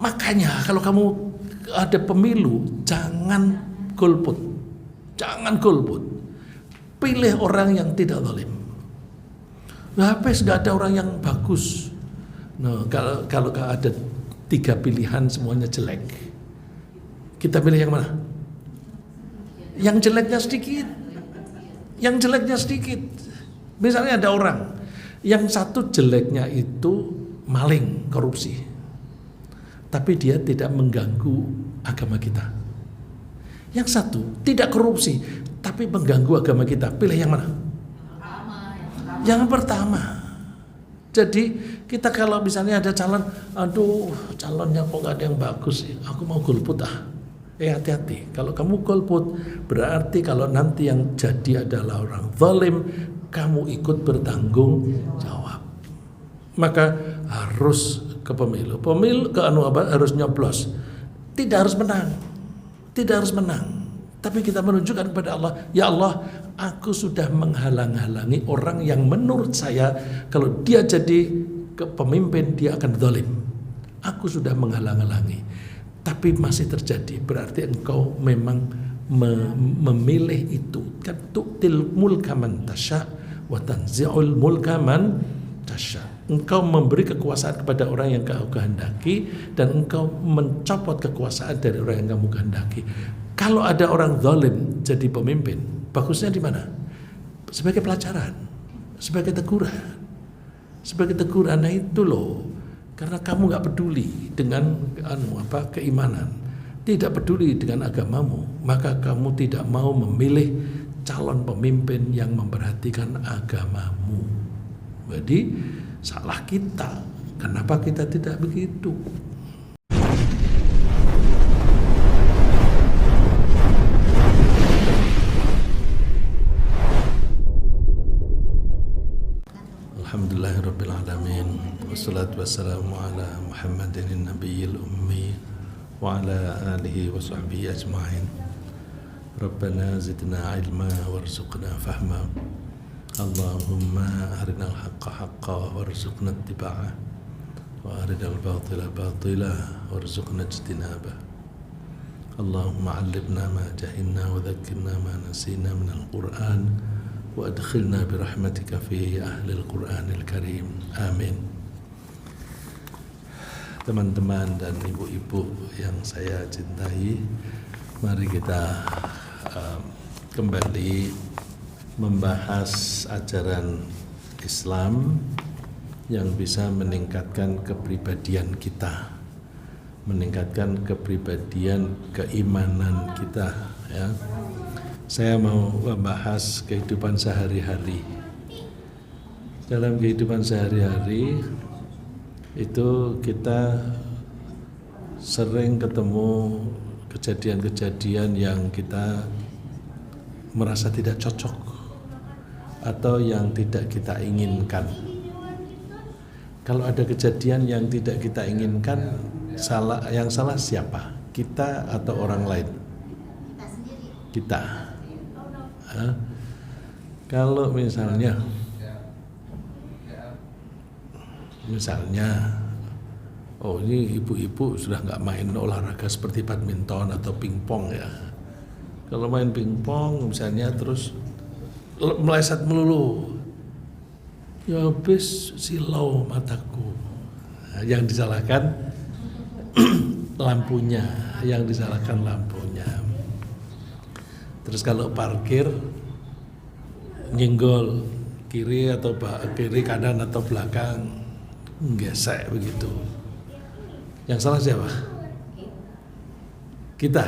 Makanya kalau kamu ada pemilu, jangan golput. Jangan golput. Pilih orang yang tidak zalim. Habis gak ada orang yang bagus. Nah, kalau ada 3 pilihan semuanya jelek, kita pilih yang mana? Yang jeleknya sedikit. Yang jeleknya sedikit. Misalnya ada orang yang satu jeleknya itu maling, korupsi, tapi dia tidak mengganggu agama kita. Yang satu tidak korupsi tapi mengganggu agama kita. Pilih yang mana? Yang pertama. Jadi kita kalau misalnya ada calon, aduh calonnya kok gak ada yang bagus, aku mau golput hati-hati. Kalau kamu golput berarti kalau nanti yang jadi adalah orang zalim, kamu ikut bertanggung jawab. Maka harus ke pemilu ke harus nyoblos. Tidak harus menang, tapi kita menunjukkan kepada Allah, ya Allah, aku sudah menghalang-halangi orang yang menurut saya kalau dia jadi pemimpin dia akan zalim. Aku sudah menghalang-halangi, tapi masih terjadi. Berarti engkau memang memilih itu. Kan tu'til mulka man tasya wa tanzi'ul mulka man tasya. Engkau memberi kekuasaan kepada orang yang kau kehendaki dan engkau mencopot kekuasaan dari orang yang kamu kehendaki. Kalau ada orang zalim jadi pemimpin, bagusnya di mana? Sebagai pelajaran, sebagai teguran. Sebagai teguran, nah itu loh. Karena kamu gak peduli dengan keimanan, tidak peduli dengan agamamu, maka kamu tidak mau memilih calon pemimpin yang memperhatikan agamamu. Jadi salah kita. Kenapa kita tidak begitu? Alhamdulillahirabbil alamin. Wassalatu wassalamu ala Muhammadin nabiyil ummi wa ala alihi wa sahbihi ajma'in. Rabbana zidna ilma warzuqna fahma. Allahumma arinal haqqa haqqa warzuqna ittiba'ah wa arinal batila batila warzuqna ijtinabah. Allahumma 'allimna ma jahilna wa dhakkirna ma nasina minal Qur'an wa adkhilna birahmatika fi ahlil Qur'anil Karim. Amin. Teman-teman dan ibu-ibu yang saya cintai, mari kita kembali membahas ajaran Islam yang bisa meningkatkan kepribadian kita, meningkatkan kepribadian keimanan kita, ya. Saya mau membahas kehidupan sehari-hari. Dalam kehidupan sehari-hari itu kita sering ketemu kejadian-kejadian yang kita merasa tidak cocok atau yang tidak kita inginkan. Kalau ada kejadian yang tidak kita inginkan, yang salah siapa? Kita atau orang lain? Kita. Kalau misalnya oh ini ibu-ibu sudah nggak main olahraga seperti badminton atau pingpong, ya. Kalau main pingpong misalnya terus meleset melulu, ya habis silau mataku. Nah, yang disalahkan lampunya, Terus kalau parkir nyenggol kiri atau kiri kanan atau belakang, gesek begitu. Yang salah siapa? Kita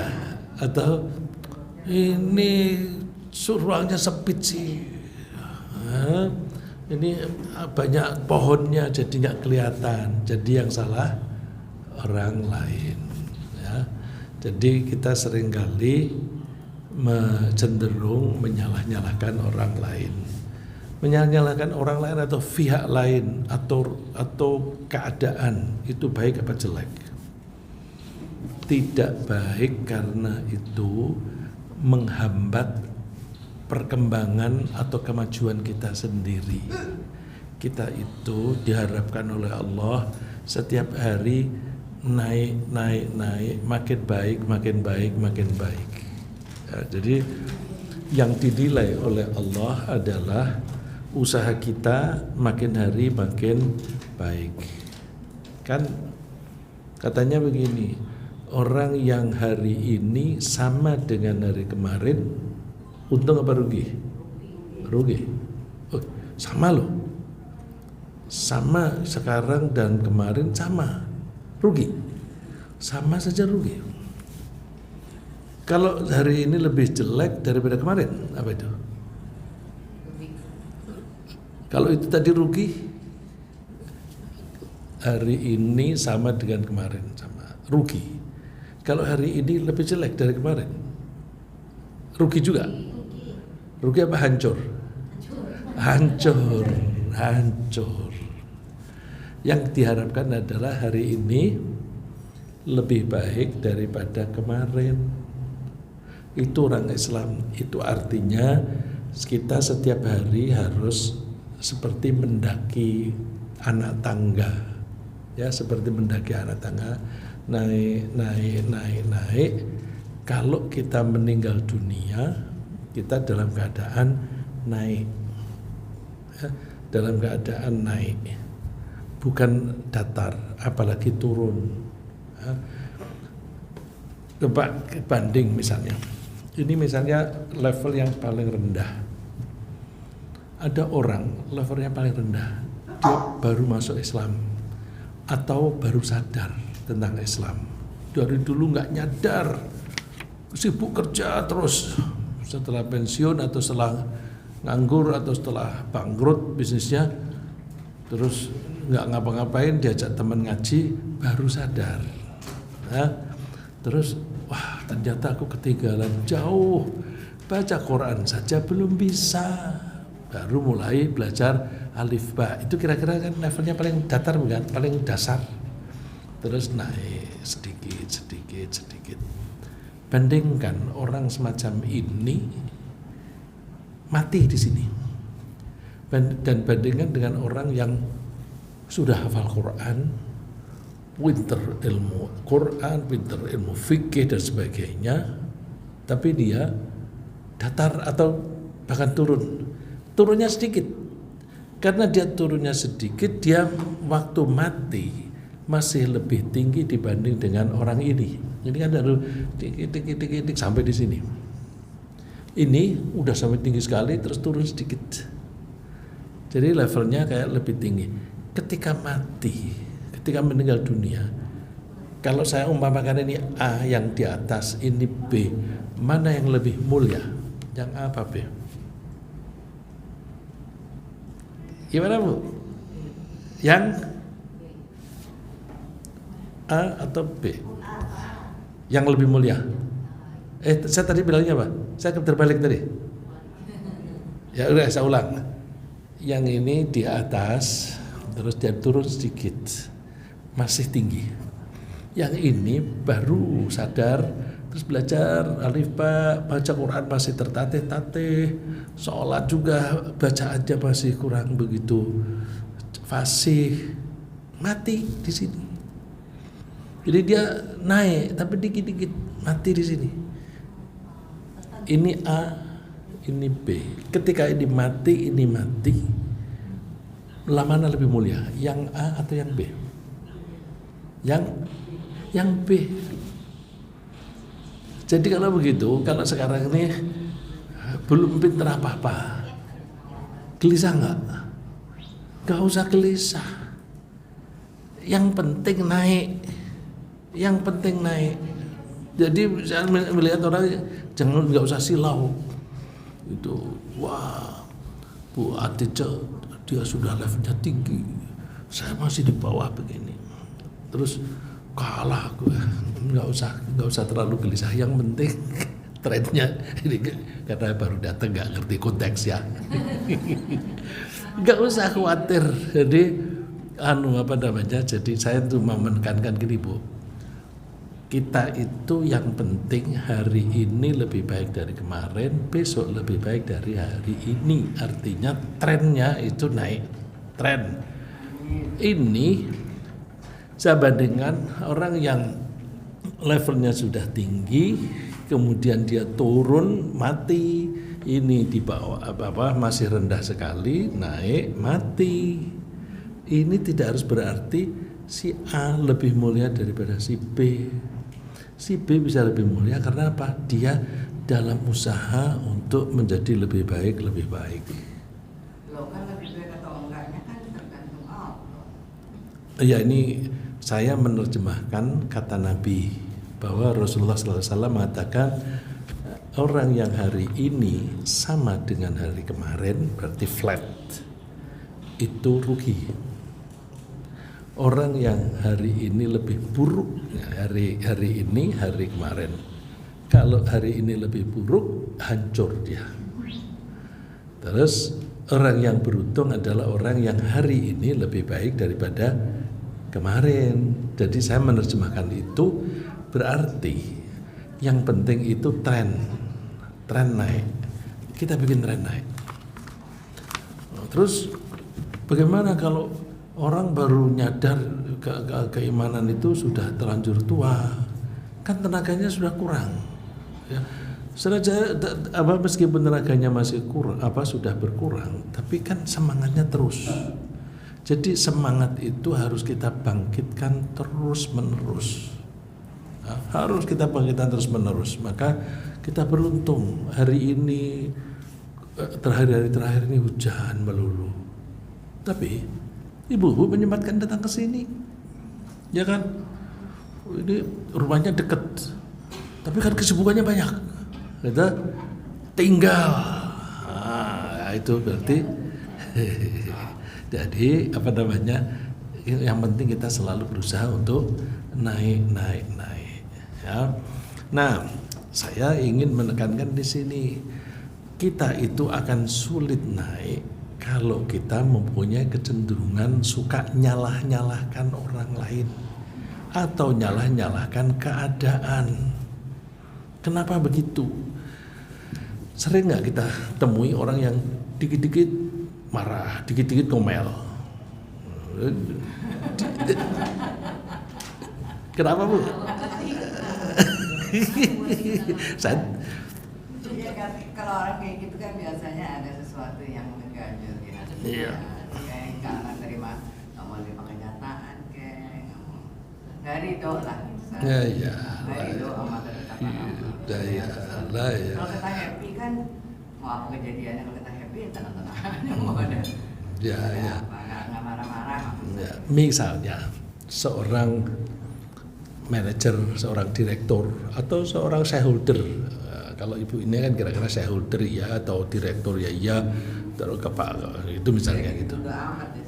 atau ini ruangnya sempit sih. Ini banyak pohonnya jadi nggak kelihatan. Jadi yang salah orang lain, ya. Jadi kita seringkali cenderung menyalah-nyalahkan orang lain. Menyalahkan orang lain atau pihak lain atau keadaan itu baik apa jelek? Tidak baik, karena itu menghambat perkembangan atau kemajuan kita sendiri. Kita itu diharapkan oleh Allah setiap hari naik, makin baik, makin baik. Ya, jadi yang dinilai oleh Allah adalah usaha kita makin hari makin baik. Kan katanya begini, orang yang hari ini sama dengan hari kemarin, untung apa rugi? Rugi. Oh, sama loh. Sama sekarang dan kemarin sama. Rugi. Sama saja rugi. Kalau hari ini lebih jelek daripada kemarin, apa itu? Kalau itu tadi rugi, hari ini sama dengan kemarin, sama rugi. Kalau hari ini lebih jelek dari kemarin, rugi juga. Rugi apa hancur? Hancur. Yang diharapkan adalah hari ini lebih baik daripada kemarin. Itu orang Islam. Itu artinya kita setiap hari harus seperti mendaki anak tangga. Ya, seperti mendaki anak tangga, naik. Kalau kita meninggal dunia, kita dalam keadaan naik. Ya, dalam keadaan naik. Bukan datar, apalagi turun. Ya. Coba banding misalnya. Ini misalnya level yang paling rendah. Ada orang levelnya paling rendah, dia baru masuk Islam atau baru sadar tentang Islam. Dari dulu nggak nyadar, sibuk kerja terus. Setelah pensiun atau setelah nganggur atau setelah bangkrut bisnisnya, terus nggak ngapa-ngapain, diajak teman ngaji, baru sadar. Nah, terus wah ternyata aku ketinggalan jauh, baca Quran saja belum bisa, baru mulai belajar alif ba. Itu kira-kira kan levelnya paling datar bukan? Paling dasar. Terus naik sedikit. Bandingkan orang semacam ini mati di sini, dan bandingkan dengan orang yang sudah hafal Quran, pinter ilmu Quran, pinter ilmu fikih dan sebagainya, tapi dia datar atau bahkan turunnya sedikit. Karena dia turunnya sedikit, dia waktu mati masih lebih tinggi dibanding dengan orang ini. Ini kan baru dikit sampai di sini. Ini udah sampai tinggi sekali, terus turun sedikit. Jadi levelnya kayak lebih tinggi. Ketika mati, ketika meninggal dunia, kalau saya umpamakan ini A yang di atas, ini B, mana yang lebih mulia? Yang A apa B? Gimana Bu? Yang A atau B? Yang lebih mulia? Saya tadi bilangnya apa? Saya terbalik tadi. Ya udah saya ulang. Yang ini di atas, terus dia turun sedikit, masih tinggi. Yang ini baru sadar, terus belajar alif ba, baca Quran masih tertatih-tatih, sholat juga bacaannya masih kurang begitu fasih, mati di sini. Jadi dia naik tapi dikit-dikit, mati di sini. Ini A, ini B. Ketika ini mati, mana lebih mulia? Yang A atau yang B? Yang B. Jadi kalau begitu, kalau sekarang ini belum pinter apa-apa, gelisah nggak? Nggak usah gelisah. Yang penting naik. Jadi saya melihat orang, jangan, nggak usah silau. Itu wah, Bu Atice dia sudah levelnya tinggi, saya masih di bawah begini. Terus kalah gue, nggak usah terlalu gelisah. Yang penting trennya ini, karena baru datang nggak ngerti konteks ya. Nggak usah khawatir. Jadi jadi saya tuh mau menekankan gini Bu, kita itu yang penting hari ini lebih baik dari kemarin, besok lebih baik dari hari ini. Artinya trennya itu naik, tren ini Saya bandingkan orang yang levelnya sudah tinggi, kemudian dia turun mati, ini di bawah masih rendah sekali, naik mati. Ini tidak harus berarti si A lebih mulia daripada si B. Si B bisa lebih mulia karena apa? Dia dalam usaha untuk menjadi lebih baik. Loh kan lebih baik atau enggaknya kan tergantung Allah. Ya, ini saya menerjemahkan kata Nabi bahwa Rasulullah SAW mengatakan orang yang hari ini sama dengan hari kemarin berarti flat, itu rugi. Orang yang hari ini lebih buruk hari ini hari kemarin. Kalau hari ini lebih buruk, hancur dia. Terus orang yang beruntung adalah orang yang hari ini lebih baik daripada kemarin. Jadi saya menerjemahkan itu berarti yang penting itu tren naik. Kita bikin tren naik. Terus bagaimana kalau orang baru nyadar keimanan itu sudah terlanjur tua, kan tenaganya sudah kurang. Ya, meskipun tenaganya masih kurang, sudah berkurang, tapi kan semangatnya terus. Jadi semangat itu harus kita bangkitkan terus menerus. Harus kita bangkitkan terus menerus. Maka kita beruntung hari ini, hari terakhir ini hujan melulu. Tapi ibu-ibu menyempatkan datang ke sini, ya kan? Ini rumahnya dekat, tapi kan kesibukannya banyak. Kita tinggal, itu berarti. Jadi yang penting kita selalu berusaha untuk naik. Ya. Nah, saya ingin menekankan di sini, kita itu akan sulit naik kalau kita mempunyai kecenderungan suka nyalah-nyalahkan orang lain atau nyalah-nyalahkan keadaan. Kenapa begitu? Sering nggak kita temui orang yang dikit-dikit marah, dikit-dikit ngomel. Kenapa, Bu? Kalau orang kayak gitu kan biasanya ada sesuatu yang mengganjal ya. Iya. Kayak nggak terima, nggak mau terima kenyataan, kayak nggak ridho lah. Iya. Nggak ridho sama ketetapan Allah. Ya. Kalau kita happy kan, mau apa kejadiannya, kalau kita happy tenang-tenang mau ada. Ya. Nggak marah-marah. Ya. Misalnya seorang manajer, seorang direktur, atau seorang shareholder. Kalau ibu ini kan kira-kira shareholder ya atau direktur ya iya, terus kepala itu misalnya gitu.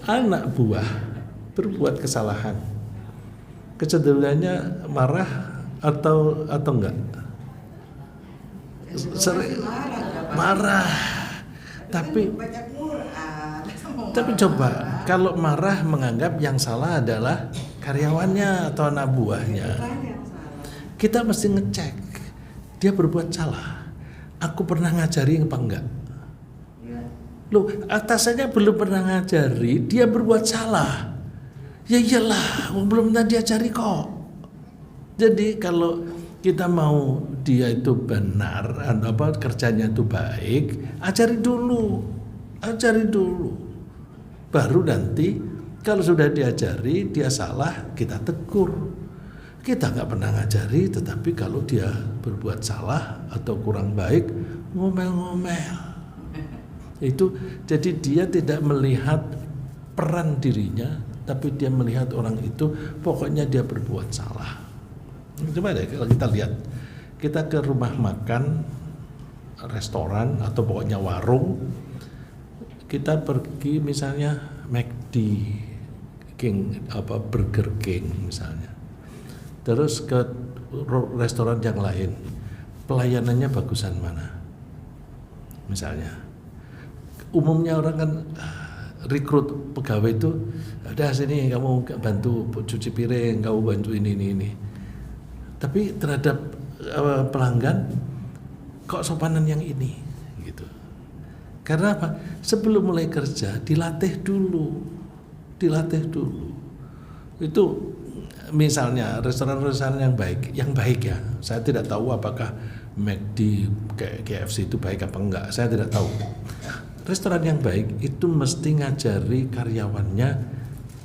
Anak buah berbuat kesalahan, kecenderungannya marah atau enggak? Sering marah. Tapi coba kalau marah menganggap yang salah adalah karyawannya atau anak buahnya, kita mesti ngecek dia berbuat salah. Aku pernah ngajari apa enggak? Loh, atasannya belum pernah ngajari, dia berbuat salah. Ya iyalah, belum pernah diajari kok. Jadi kalau kita mau dia itu benar, kerjanya itu baik, ajari dulu. Baru nanti kalau sudah diajari dia salah, kita tegur. Kita nggak pernah ngajari, tetapi kalau dia berbuat salah atau kurang baik, ngomel-ngomel. Itu jadi dia tidak melihat peran dirinya, tapi dia melihat orang itu, pokoknya dia berbuat salah. Coba deh kalau kita lihat, kita ke rumah makan, restoran atau pokoknya warung, kita pergi misalnya McD, Burger King misalnya. Terus ke restoran yang lain, pelayanannya bagusan mana? Misalnya, umumnya orang kan rekrut pegawai itu, ada sini kamu bantu cuci piring, kamu bantu ini. Tapi terhadap pelanggan, kok sopanan yang ini, gitu. Karena apa? Sebelum mulai kerja dilatih dulu. Itu misalnya restoran-restoran yang baik ya. Saya tidak tahu apakah McD, KFC itu baik apa enggak. Saya tidak tahu. Restoran yang baik itu mesti ngajari karyawannya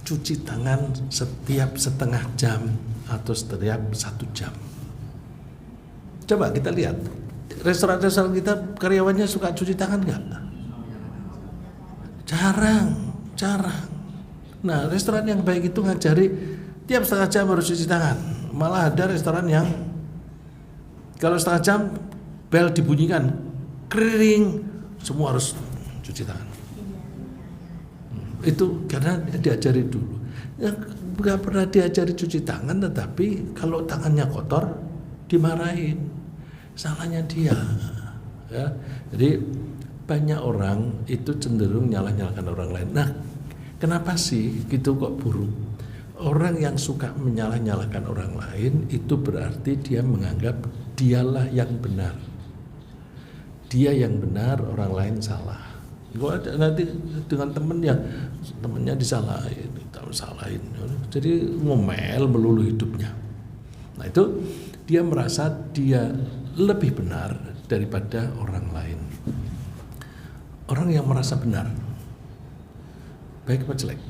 cuci tangan setiap setengah jam atau setiap 1 jam. Coba kita lihat restoran-restoran kita karyawannya suka cuci tangan nggak? Jarang. Nah, restoran yang baik itu ngajari tiap setengah jam harus cuci tangan. Malah ada restoran yang kalau setengah jam bel dibunyikan, kering, semua harus cuci tangan. Itu karena diajari dulu. Ya, nggak pernah diajari cuci tangan, tetapi kalau tangannya kotor dimarahin. Salahnya dia. Ya. Jadi banyak orang itu cenderung nyalah-nyalahkan orang lain. Nah, kenapa sih gitu kok buruk? Orang yang suka menyalah-nyalahkan orang lain itu berarti dia menganggap dialah yang benar. Dia yang benar, orang lain salah. Gua ada nanti dengan temennya disalahin, jadi ngomel melulu hidupnya. Nah itu dia merasa dia lebih benar daripada orang lain. Orang yang merasa benar, baik apa jelek?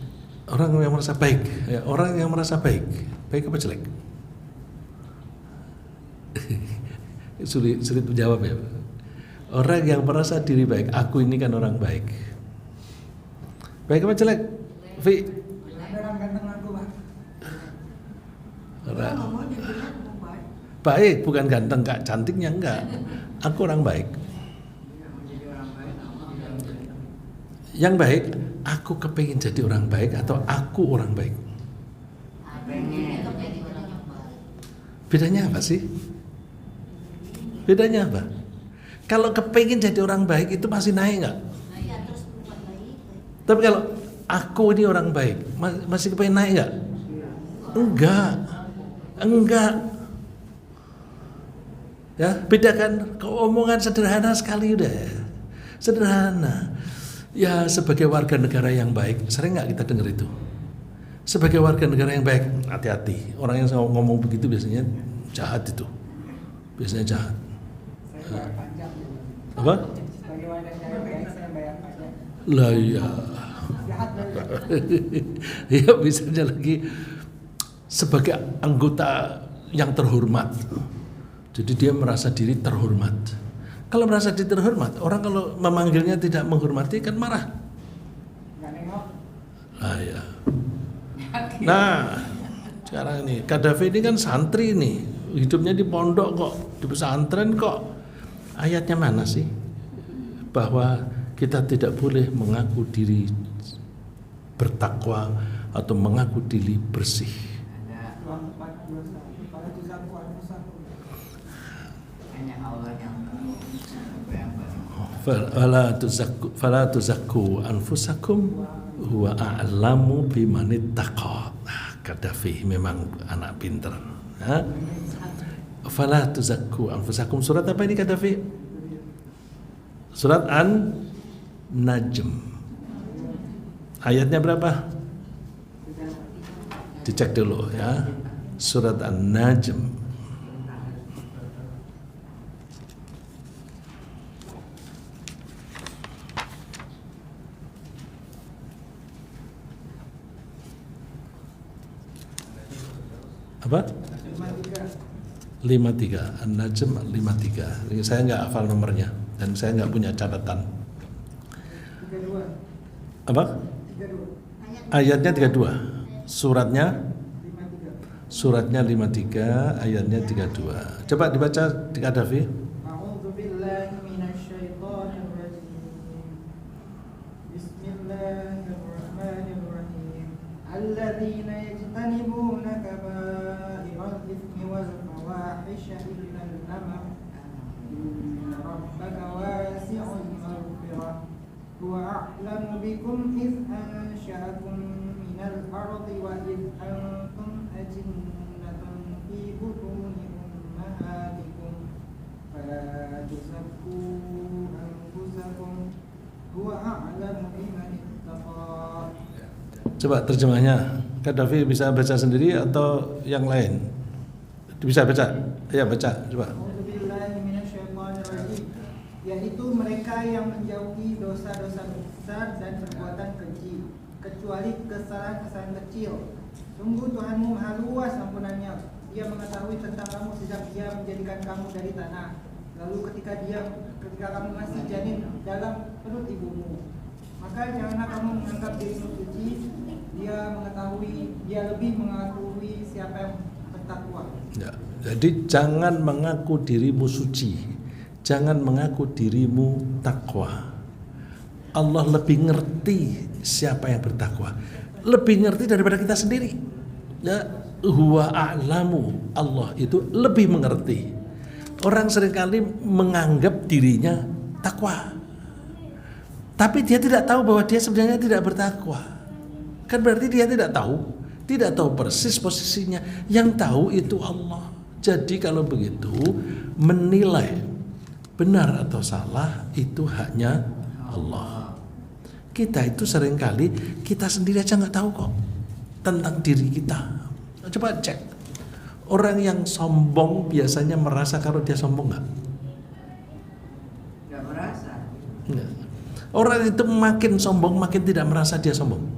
Orang yang merasa baik, ya, orang yang merasa baik apa jelek? sulit menjawab ya. Orang yang merasa diri baik, aku ini kan orang baik. Baik apa jelek? Vi? Orang baik, bukan ganteng, kak, cantiknya enggak. Aku orang baik. Yang baik, aku kepingin jadi orang baik atau aku orang baik? Bedanya apa sih? Bedanya apa? Kalau kepingin jadi orang baik itu masih naik nggak? Tapi kalau aku ini orang baik, masih kepingin naik nggak? Enggak. Ya, bedakan. Omongan sederhana sekali udah. Sederhana. Ya, sebagai warga negara yang baik, sering nggak kita dengar itu? Sebagai warga negara yang baik, hati-hati. Orang yang ngomong begitu biasanya jahat itu. Biasanya jahat. Apa? Lah ya. Ya misalnya lagi sebagai anggota yang terhormat. Jadi dia merasa diri terhormat. Kalau merasa diri terhormat, orang kalau memanggilnya tidak menghormati kan marah. Nah ya. Nah, sekarang ini Gaddafi ini kan santri nih, hidupnya di pondok kok, di pesantren kok. Ayatnya mana sih? Bahwa kita tidak boleh mengaku diri bertakwa atau mengaku diri bersih. Fala tuzakku anfusakum huwa a'lamu bimanittaqa. Nah, Gaddafi memang anak pintar. Nah, fala tuzakku anfusakum. Surat apa ini Gaddafi? Surat An-Najm. Ayatnya berapa? Dicek dulu ya. Surat An-Najm. Apa? 53. An-Najm 53. Saya nggak hafal nomornya dan saya nggak punya catatan. Apa? Ayatnya 32. Suratnya 53, ayatnya 32. Coba dibaca di Gaddafi. الذين يجتنبون كبائر الإثم والفواحش إلا اللمم إن ربك واسع المغفرة هو أعلم بكم إذ أنشأكم من الأرض وإذ أنتم أجنة في بطون أمهاتكم فلا تزكوا أنفسكم هو أعلم بمن اتقى. Coba terjemahnya. Kadafi bisa baca sendiri atau yang lain? Bisa baca? Ya baca, coba. A'udzubillahi minasyaitonirrajim. Yaitu mereka yang menjauhi dosa-dosa besar dan perbuatan keji, kecuali kesalahan-kesalahan kecil. Sungguh Tuhanmu maha luas ampunannya. Dia mengetahui tentang kamu sejak Dia menjadikan kamu dari tanah. Lalu ketika kamu masih janin dalam perut ibumu, maka janganlah kamu menganggap dirimu suci. Dia lebih mengetahui siapa yang bertakwa. Ya, jadi jangan mengaku dirimu suci, jangan mengaku dirimu takwa. Allah lebih ngerti siapa yang bertakwa, lebih ngerti daripada kita sendiri. Ya, huwa a'lamu, Allah itu lebih mengerti. Orang seringkali menganggap dirinya takwa, tapi dia tidak tahu bahwa dia sebenarnya tidak bertakwa. Kan berarti dia tidak tahu persis posisinya. Yang tahu itu Allah. Jadi kalau begitu, menilai benar atau salah itu hanya Allah. Kita itu seringkali kita sendiri aja nggak tahu kok tentang diri kita. Coba cek. Orang yang sombong biasanya merasa kalau dia sombong nggak? Nggak merasa. Nggak. Orang itu makin sombong makin tidak merasa dia sombong.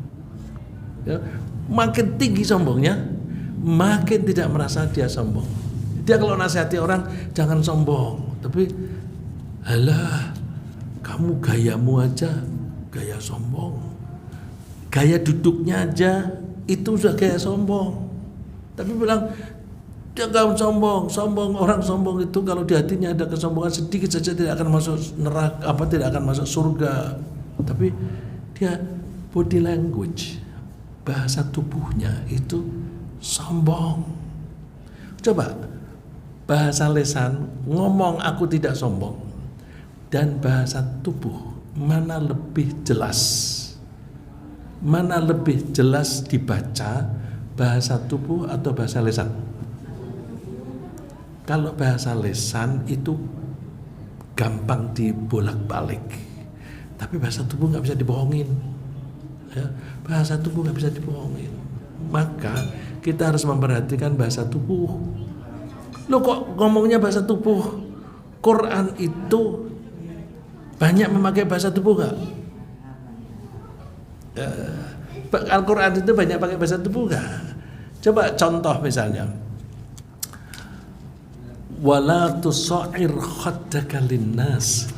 Ya, makin tinggi sombongnya, makin tidak merasa dia sombong. Dia kalau nasihati orang jangan sombong, tapi alah, kamu gayamu aja gaya sombong, gaya duduknya aja itu sudah gaya sombong. Tapi bilang jangan sombong. Orang sombong itu kalau di hatinya ada kesombongan sedikit saja tidak akan masuk neraka, tidak akan masuk surga. Tapi dia body language, bahasa tubuhnya itu sombong. Coba bahasa lisan ngomong aku tidak sombong dan bahasa tubuh mana lebih jelas? Mana lebih jelas dibaca, bahasa tubuh atau bahasa lisan? Kalau bahasa lisan itu gampang dibolak-balik, tapi bahasa tubuh nggak bisa dibohongin. Ya, bahasa tubuh nggak bisa dibohongin. Maka kita harus memperhatikan bahasa tubuh. Lo kok ngomongnya bahasa tubuh? Quran itu banyak memakai bahasa tubuh nggak? Al-Quran itu banyak pakai bahasa tubuh nggak? Coba contoh misalnya, wala tusa'ir khaddaka linnas.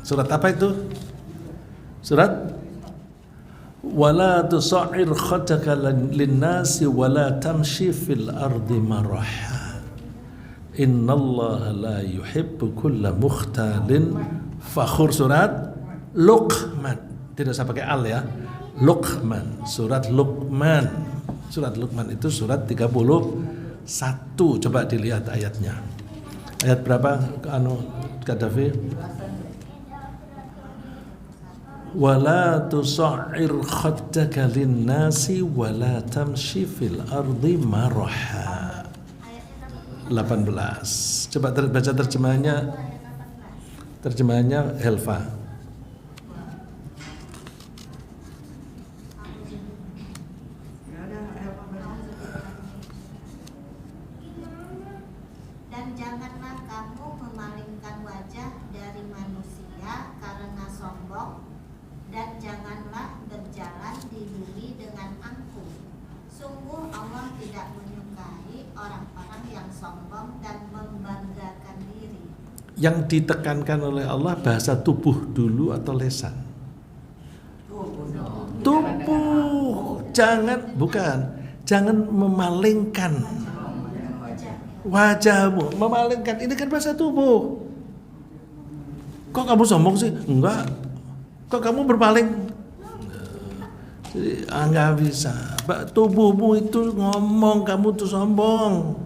Surat apa itu? Surat wala tusa'ir khaddaka linnasi wala tamshi fil ardi maraha innallaha la yuhibbu kulla mukhtalin fakhur. Surat Luqman, tidak usah pakai al ya, Luqman, surat Luqman. Surat Luqman itu surat 31. Coba dilihat ayatnya. Ayat berapa Kadafi? Wala tusa'ir khaddaka linnasi wala tamshi fil ardi maraha. 18. Coba baca terjemahannya. Terjemahannya Helva. Dan janganlah kamu memalingkan wajah dari manusia karena sombong, dan janganlah berjalan di bumi dengan angkuh. Sungguh Allah tidak menyukai orang-orang yang sombong dan membanggakan diri. Yang ditekankan oleh Allah bahasa tubuh dulu atau lisan? Tubuh. Jangan memalingkan wajahmu. Memalingkan ini kan bahasa tubuh. Kok kamu sombong sih? Enggak. Kok kamu berpaling? Jadi nggak bisa. Tubuhmu itu ngomong kamu tuh sombong.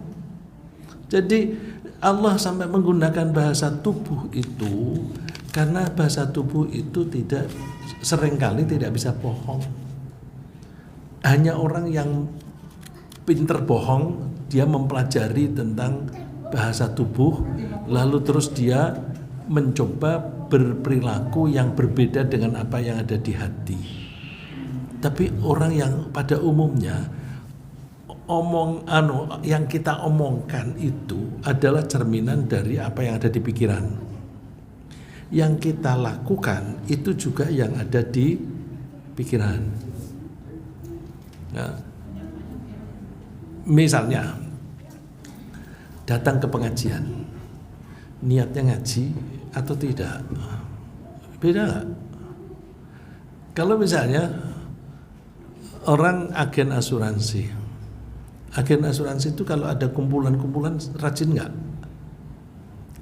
Jadi Allah sampai menggunakan bahasa tubuh itu karena bahasa tubuh itu seringkali tidak bisa bohong. Hanya orang yang pinter bohong, dia mempelajari tentang bahasa tubuh, lalu terus dia mencoba berperilaku yang berbeda dengan apa yang ada di hati. Tapi orang yang pada umumnya, yang kita omongkan itu adalah cerminan dari apa yang ada di pikiran. Yang kita lakukan itu juga yang ada di pikiran. Nah, misalnya datang ke pengajian, niatnya ngaji atau tidak, beda nggak? Kalau misalnya orang agen asuransi itu kalau ada kumpulan-kumpulan rajin nggak?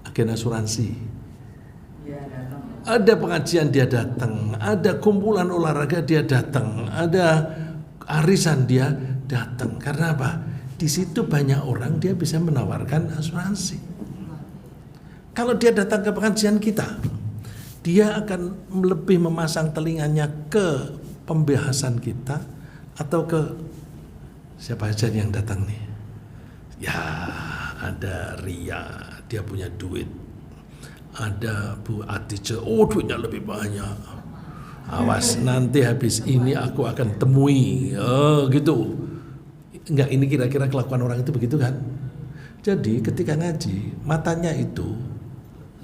Agen asuransi. Ya, datang. Ada pengajian dia datang, ada kumpulan olahraga dia datang, ada arisan dia datang. Karena apa? Di situ banyak orang, dia bisa menawarkan asuransi. Kalau dia datang ke pengajian kita, dia akan lebih memasang telinganya ke pembahasan kita atau ke siapa aja yang datang nih. Ya, ada Ria, dia punya duit. Ada Bu Atice, duitnya lebih banyak. Awas nanti habis ini aku akan temui. Gitu. Enggak, ini kira-kira kelakuan orang itu begitu kan? Jadi ketika ngaji, matanya itu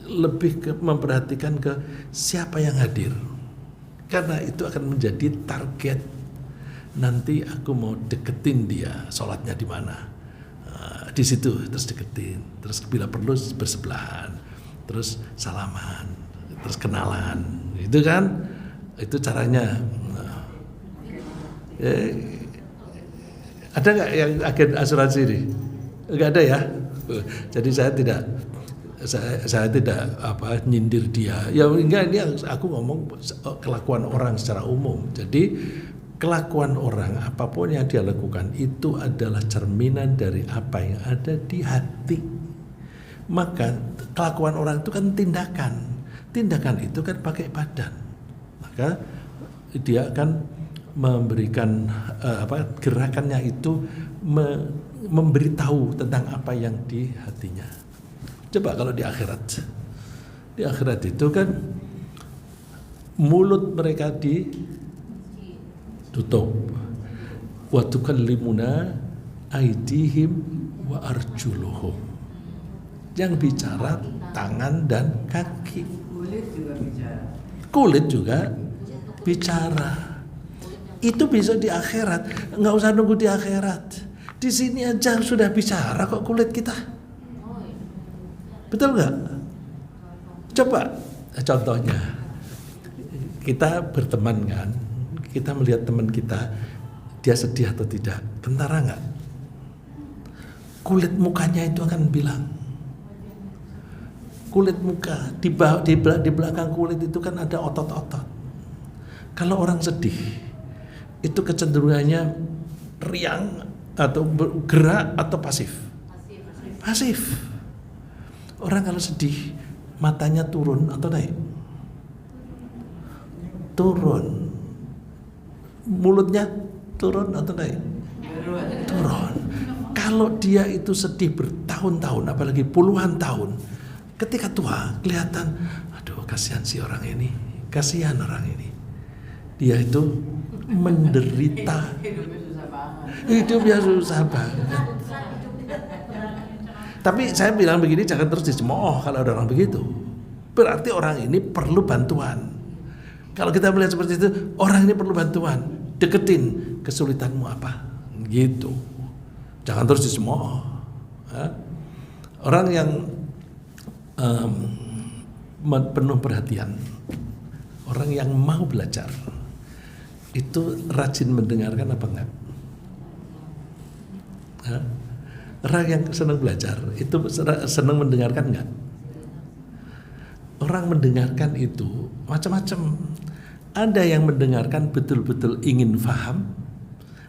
lebih memperhatikan ke siapa yang hadir. Karena itu akan menjadi target. Nanti aku mau deketin dia, sholatnya di mana? Di situ terus deketin, terus bila perlu bersebelahan, terus salaman, terus kenalan, itu kan? Itu caranya. Ada nggak yang agen asuransi ini? Nggak ada ya. Jadi saya tidak nyindir dia. Ya enggak, ini aku ngomong kelakuan orang secara umum. Jadi kelakuan orang apapun yang dia lakukan itu adalah cerminan dari apa yang ada di hati. Maka kelakuan orang itu kan tindakan itu kan pakai badan. Maka dia akan memberikan gerakannya itu memberitahu tentang apa yang di hatinya. Coba kalau di akhirat itu kan mulut mereka ditutup, wa tukallimuna aydihim wa arjuluhum. Yang bicara tangan dan kaki. Kulit juga bicara. Itu bisa di akhirat, nggak usah nunggu di akhirat. Di sini aja sudah bicara kok kulit kita. Betul nggak? Coba contohnya, kita berteman kan, kita melihat teman kita, dia sedih atau tidak, kentara nggak? Kulit mukanya itu akan bilang. Kulit muka di belakang kulit itu kan ada otot-otot. Kalau orang sedih, itu kecenderungannya riang atau bergerak atau pasif? Pasif. Orang kalau sedih, matanya turun atau naik? Turun. Mulutnya turun atau naik? Turun. Kalau dia itu sedih bertahun-tahun, apalagi puluhan tahun, ketika tua kelihatan, aduh kasihan si orang ini, kasihan orang ini. Dia itu menderita, hidupnya susah banget. Tapi saya bilang begini, jangan terus dicemooh kalau ada orang begitu. Berarti orang ini perlu bantuan. Kalau kita melihat seperti itu, orang ini perlu bantuan. Deketin, kesulitanmu apa? Gitu. Jangan terus dicemooh. Orang yang penuh perhatian, orang yang mau belajar, itu rajin mendengarkan apa enggak? Orang yang senang belajar itu senang mendengarkan enggak? Orang mendengarkan itu macam-macam. Ada yang mendengarkan betul-betul ingin paham,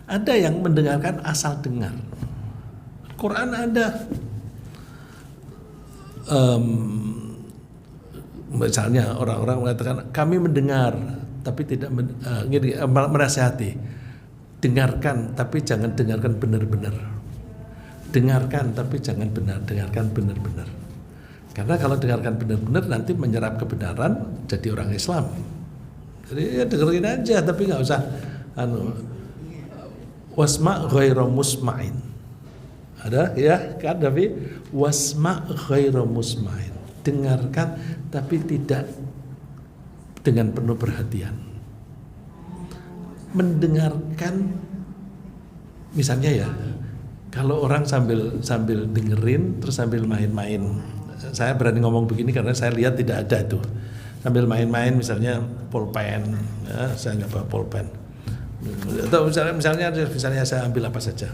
ada yang mendengarkan asal dengar. Quran ada. Misalnya orang-orang mengatakan kami mendengar tapi tidak menasihati. Dengarkan tapi jangan dengarkan benar-benar. Dengarkan tapi jangan dengarkan benar-benar. Karena kalau dengarkan benar-benar nanti menyerap kebenaran jadi orang Islam. Jadi ya dengerin aja tapi nggak usah wasma' ghairu musma'in. Ada ya kan, tapi wasma' ghairu musma'in. Dengarkan tapi tidak dengan penuh perhatian. Mendengarkan, misalnya ya, kalau orang sambil dengerin terus sambil main-main. Saya berani ngomong begini karena saya lihat tidak ada tuh. Sambil main-main misalnya pulpen, ya, saya nggak bawa pulpen. Atau misalnya saya ambil apa saja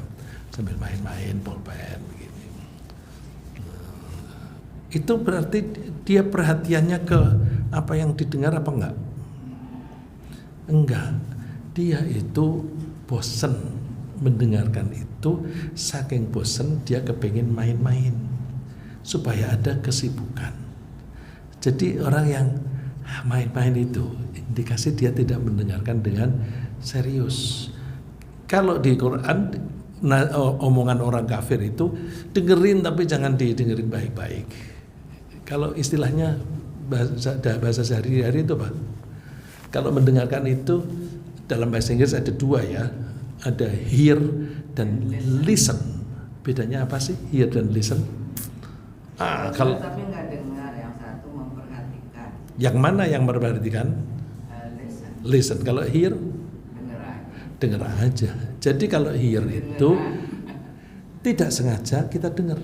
sambil main-main pulpen begini. Itu berarti dia perhatiannya ke apa yang didengar apa enggak? Enggak. Dia itu bosen mendengarkan itu, saking bosen dia kepingin main-main supaya ada kesibukan. Jadi orang yang main-main itu indikasi dia tidak mendengarkan dengan serius. Kalau di Quran omongan orang kafir itu dengerin tapi jangan didengerin baik-baik. Kalau istilahnya bahasa sehari-hari itu apa? Kalau mendengarkan itu dalam bahasa Inggris ada dua ya, ada hear dan listen. Bedanya apa sih hear dan listen? Kalau tapi nggak dengar, yang satu memperhatikan. Yang mana yang memperhatikan? Listen. Kalau hear, dengar aja. Jadi kalau hear itu tidak sengaja kita dengar.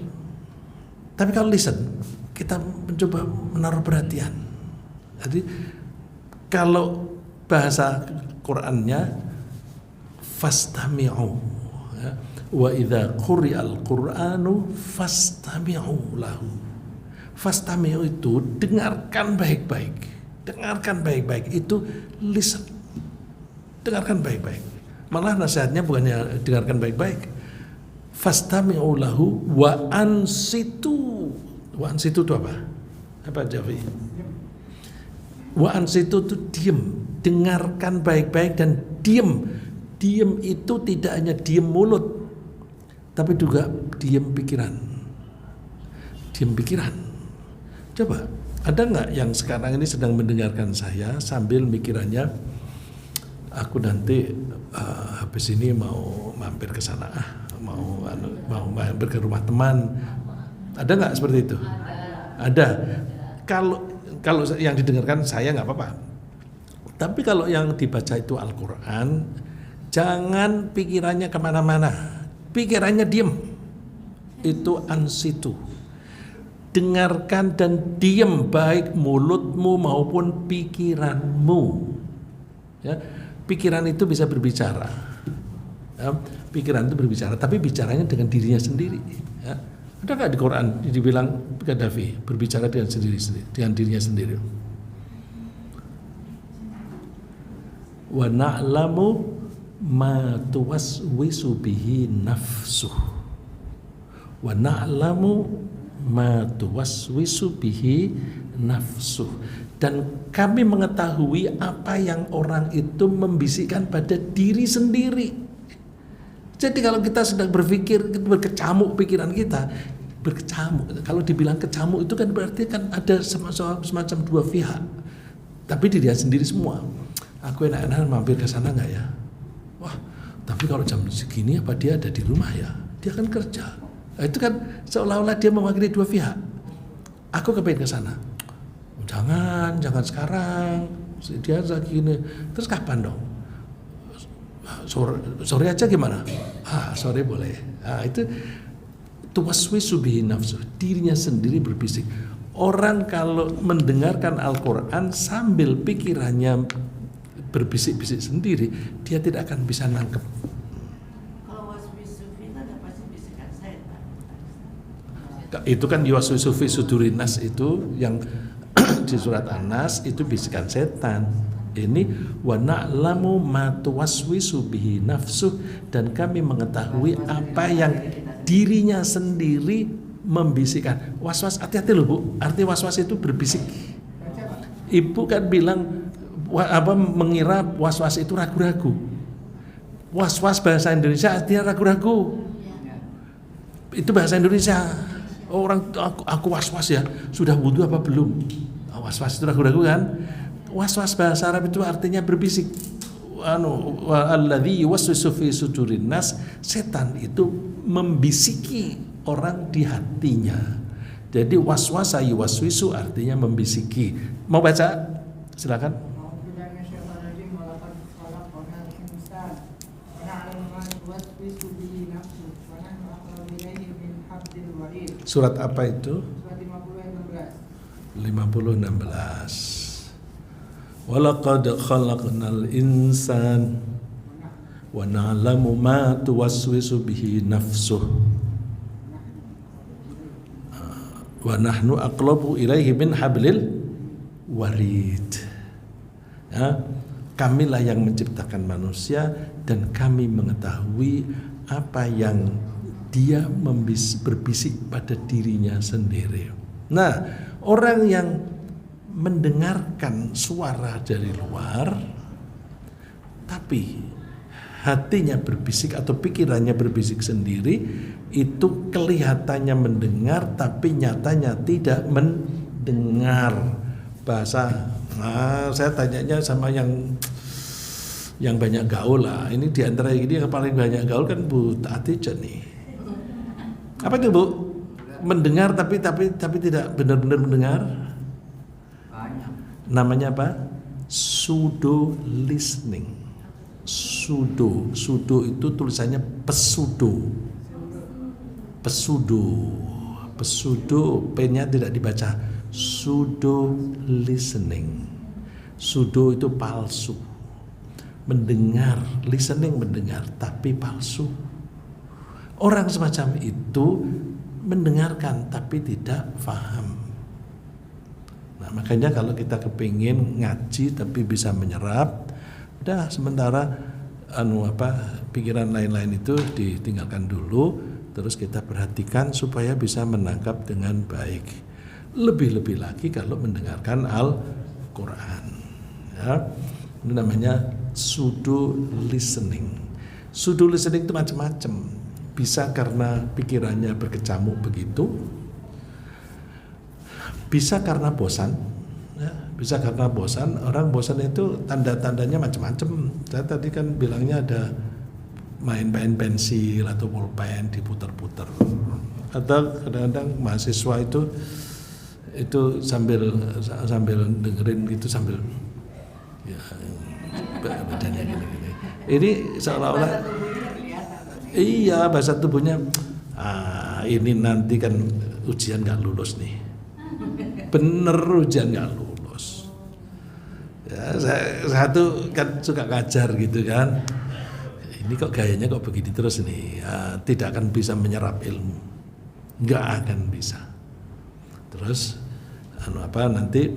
Tapi kalau listen, kita mencoba menaruh perhatian. Jadi kalau bahasa Qurannya fastami'u, ya. Wa idza quri'al Qur'anu fastami'u lahu. Fastami'u itu dengarkan baik-baik. Dengarkan baik-baik itu listen. Dengarkan baik-baik. Malah nasihatnya bukannya dengarkan baik-baik. Fastami'u lahu wa ansitu. Wa ansitu itu apa? Apa Javi? Wa ansitu itu diam. Dengarkan baik-baik dan diam. Diam itu tidak hanya diam mulut, tapi juga diam pikiran. Diam pikiran. Coba, ada nggak yang sekarang ini sedang mendengarkan saya sambil mikirannya, aku nanti habis ini mau mampir ke sana, mau mampir ke rumah teman. Ada nggak seperti itu? Ada. Kalau yang didengarkan saya nggak apa-apa. Tapi kalau yang dibaca itu Al-Quran, jangan pikirannya kemana-mana. Pikirannya diam. Itu ansitu. Dengarkan dan diam, baik mulutmu maupun pikiranmu. Ya, pikiran itu bisa berbicara. Ya, pikiran itu berbicara, tapi bicaranya dengan dirinya sendiri. Ya. Ada nggak di Quran dibilang Gaddafi berbicara dengan dengan dirinya sendiri? Wa na'lamu ma tuwaswisu bihi nafsuh. Wa na'lamu ma tuwaswisu bihi nafsuh. Dan kami mengetahui apa yang orang itu membisikkan pada diri sendiri. Jadi kalau kita sedang berpikir, berkecamuk pikiran kita, berkecamuk. Kalau dibilang kecamuk itu kan berarti kan ada semacam dua pihak. Tapi diri sendiri semua. Aku enak-enak mampir ke sana nggak ya? Wah, tapi kalau jam segini apa dia ada di rumah ya? Dia kan kerja. Nah, itu kan seolah-olah dia mewakili dua pihak. Aku kepengen ke sana. Jangan sekarang. Dia lagi gini. Terus kapan dong? Sore aja gimana? Sore boleh. Itu tuwaswisu bihi nafsuh. Dirinya sendiri berbisik. Orang kalau mendengarkan Al-Quran sambil pikirannya berbisik-bisik sendiri, dia tidak akan bisa nangkep. Kalau waswisu itu ada pasti bisikan setan. Itu kan yuwaswisu fi sudurin nas itu yang di surat An-Nas itu bisikan setan. Ini wa na'lamu ma tuwaswisu bihi nafsuh, dan kami mengetahui apa yang dirinya sendiri membisikkan. Was-was, hati-hati loh Bu. Arti was-was itu berbisik. Ibu kan bilang mengira was-was itu ragu-ragu. Was-was bahasa Indonesia artinya ragu-ragu. Itu bahasa Indonesia. Orang aku was-was ya, sudah wudu apa belum? Was-was itu ragu-ragu kan? Was-was bahasa Arab itu artinya berbisik. alladzi yuwaswisu fi sudurin nas, setan itu membisiki orang di hatinya. Jadi waswasa yuwaswisu artinya membisiki. Mau baca? Silakan. Surat apa itu? Surat 50 50:16. Walaqad khalaqnal insan wa na'lamu ma tuwaswisu bihi nafsuh wa nahnu aqrabu ilaihi min hablil warid. Ya, kamilah yang menciptakan manusia dan kami mengetahui apa yang dia berbisik pada dirinya sendiri. Nah, orang yang mendengarkan suara dari luar tapi hatinya berbisik atau pikirannya berbisik sendiri, itu kelihatannya mendengar tapi nyatanya tidak mendengar. Saya tanyanya sama yang banyak gaul lah. Ini diantara ini yang paling banyak gaul kan Bu Atija nih. Apa itu Bu? Mendengar tapi tidak benar-benar mendengar. Banyak. Namanya apa? Pseudo listening. Pseudo itu tulisannya pseudo. P-nya tidak dibaca. Pseudo listening. Pseudo itu palsu. Mendengar, listening mendengar tapi palsu. Orang semacam itu mendengarkan tapi tidak paham. Nah, makanya kalau kita kepingin ngaji tapi bisa menyerap, udah sementara pikiran lain-lain itu ditinggalkan dulu, terus kita perhatikan supaya bisa menangkap dengan baik. Lebih-lebih lagi kalau mendengarkan Al-Quran. Ya, ini namanya pseudo listening. Pseudo listening itu macam-macam. Bisa karena pikirannya berkecamuk begitu, bisa karena bosan, ya, bisa karena bosan. Orang bosan itu tanda-tandanya macam-macam. Saya tadi kan bilangnya ada main pensil atau pulpen diputar-putar, atau kadang-kadang mahasiswa itu sambil dengerin gitu sambil ya badannya gini-gini. Ini seolah-olah iya, bahasa tubuhnya ini nanti kan ujian gak lulus nih. Bener ujian gak lulus ya, saya tuh kan suka ngajar gitu kan. Ini kok gayanya kok begini terus nih ya, tidak akan bisa menyerap ilmu, gak akan bisa. Terus nanti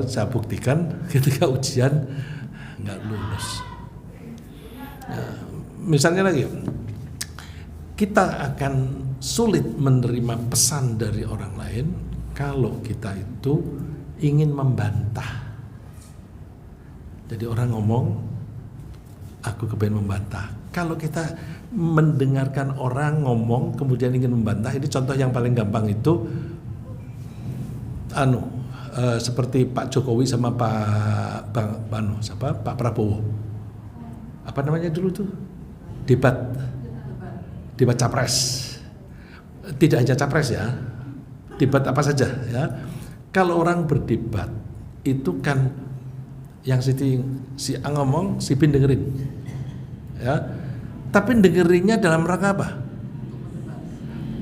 saya buktikan ketika ujian gak lulus ya, misalnya lagi, kita akan sulit menerima pesan dari orang lain kalau kita itu ingin membantah. Jadi orang ngomong, aku kepengen membantah. Kalau kita mendengarkan orang ngomong kemudian ingin membantah, ini contoh yang paling gampang itu seperti Pak Jokowi sama Pak Prabowo. Apa namanya dulu tuh? Debat capres. Tidak hanya capres ya, debat apa saja ya. Kalau orang berdebat itu kan yang si A ngomong, si B dengerin ya. Tapi dengerinnya dalam rangka apa?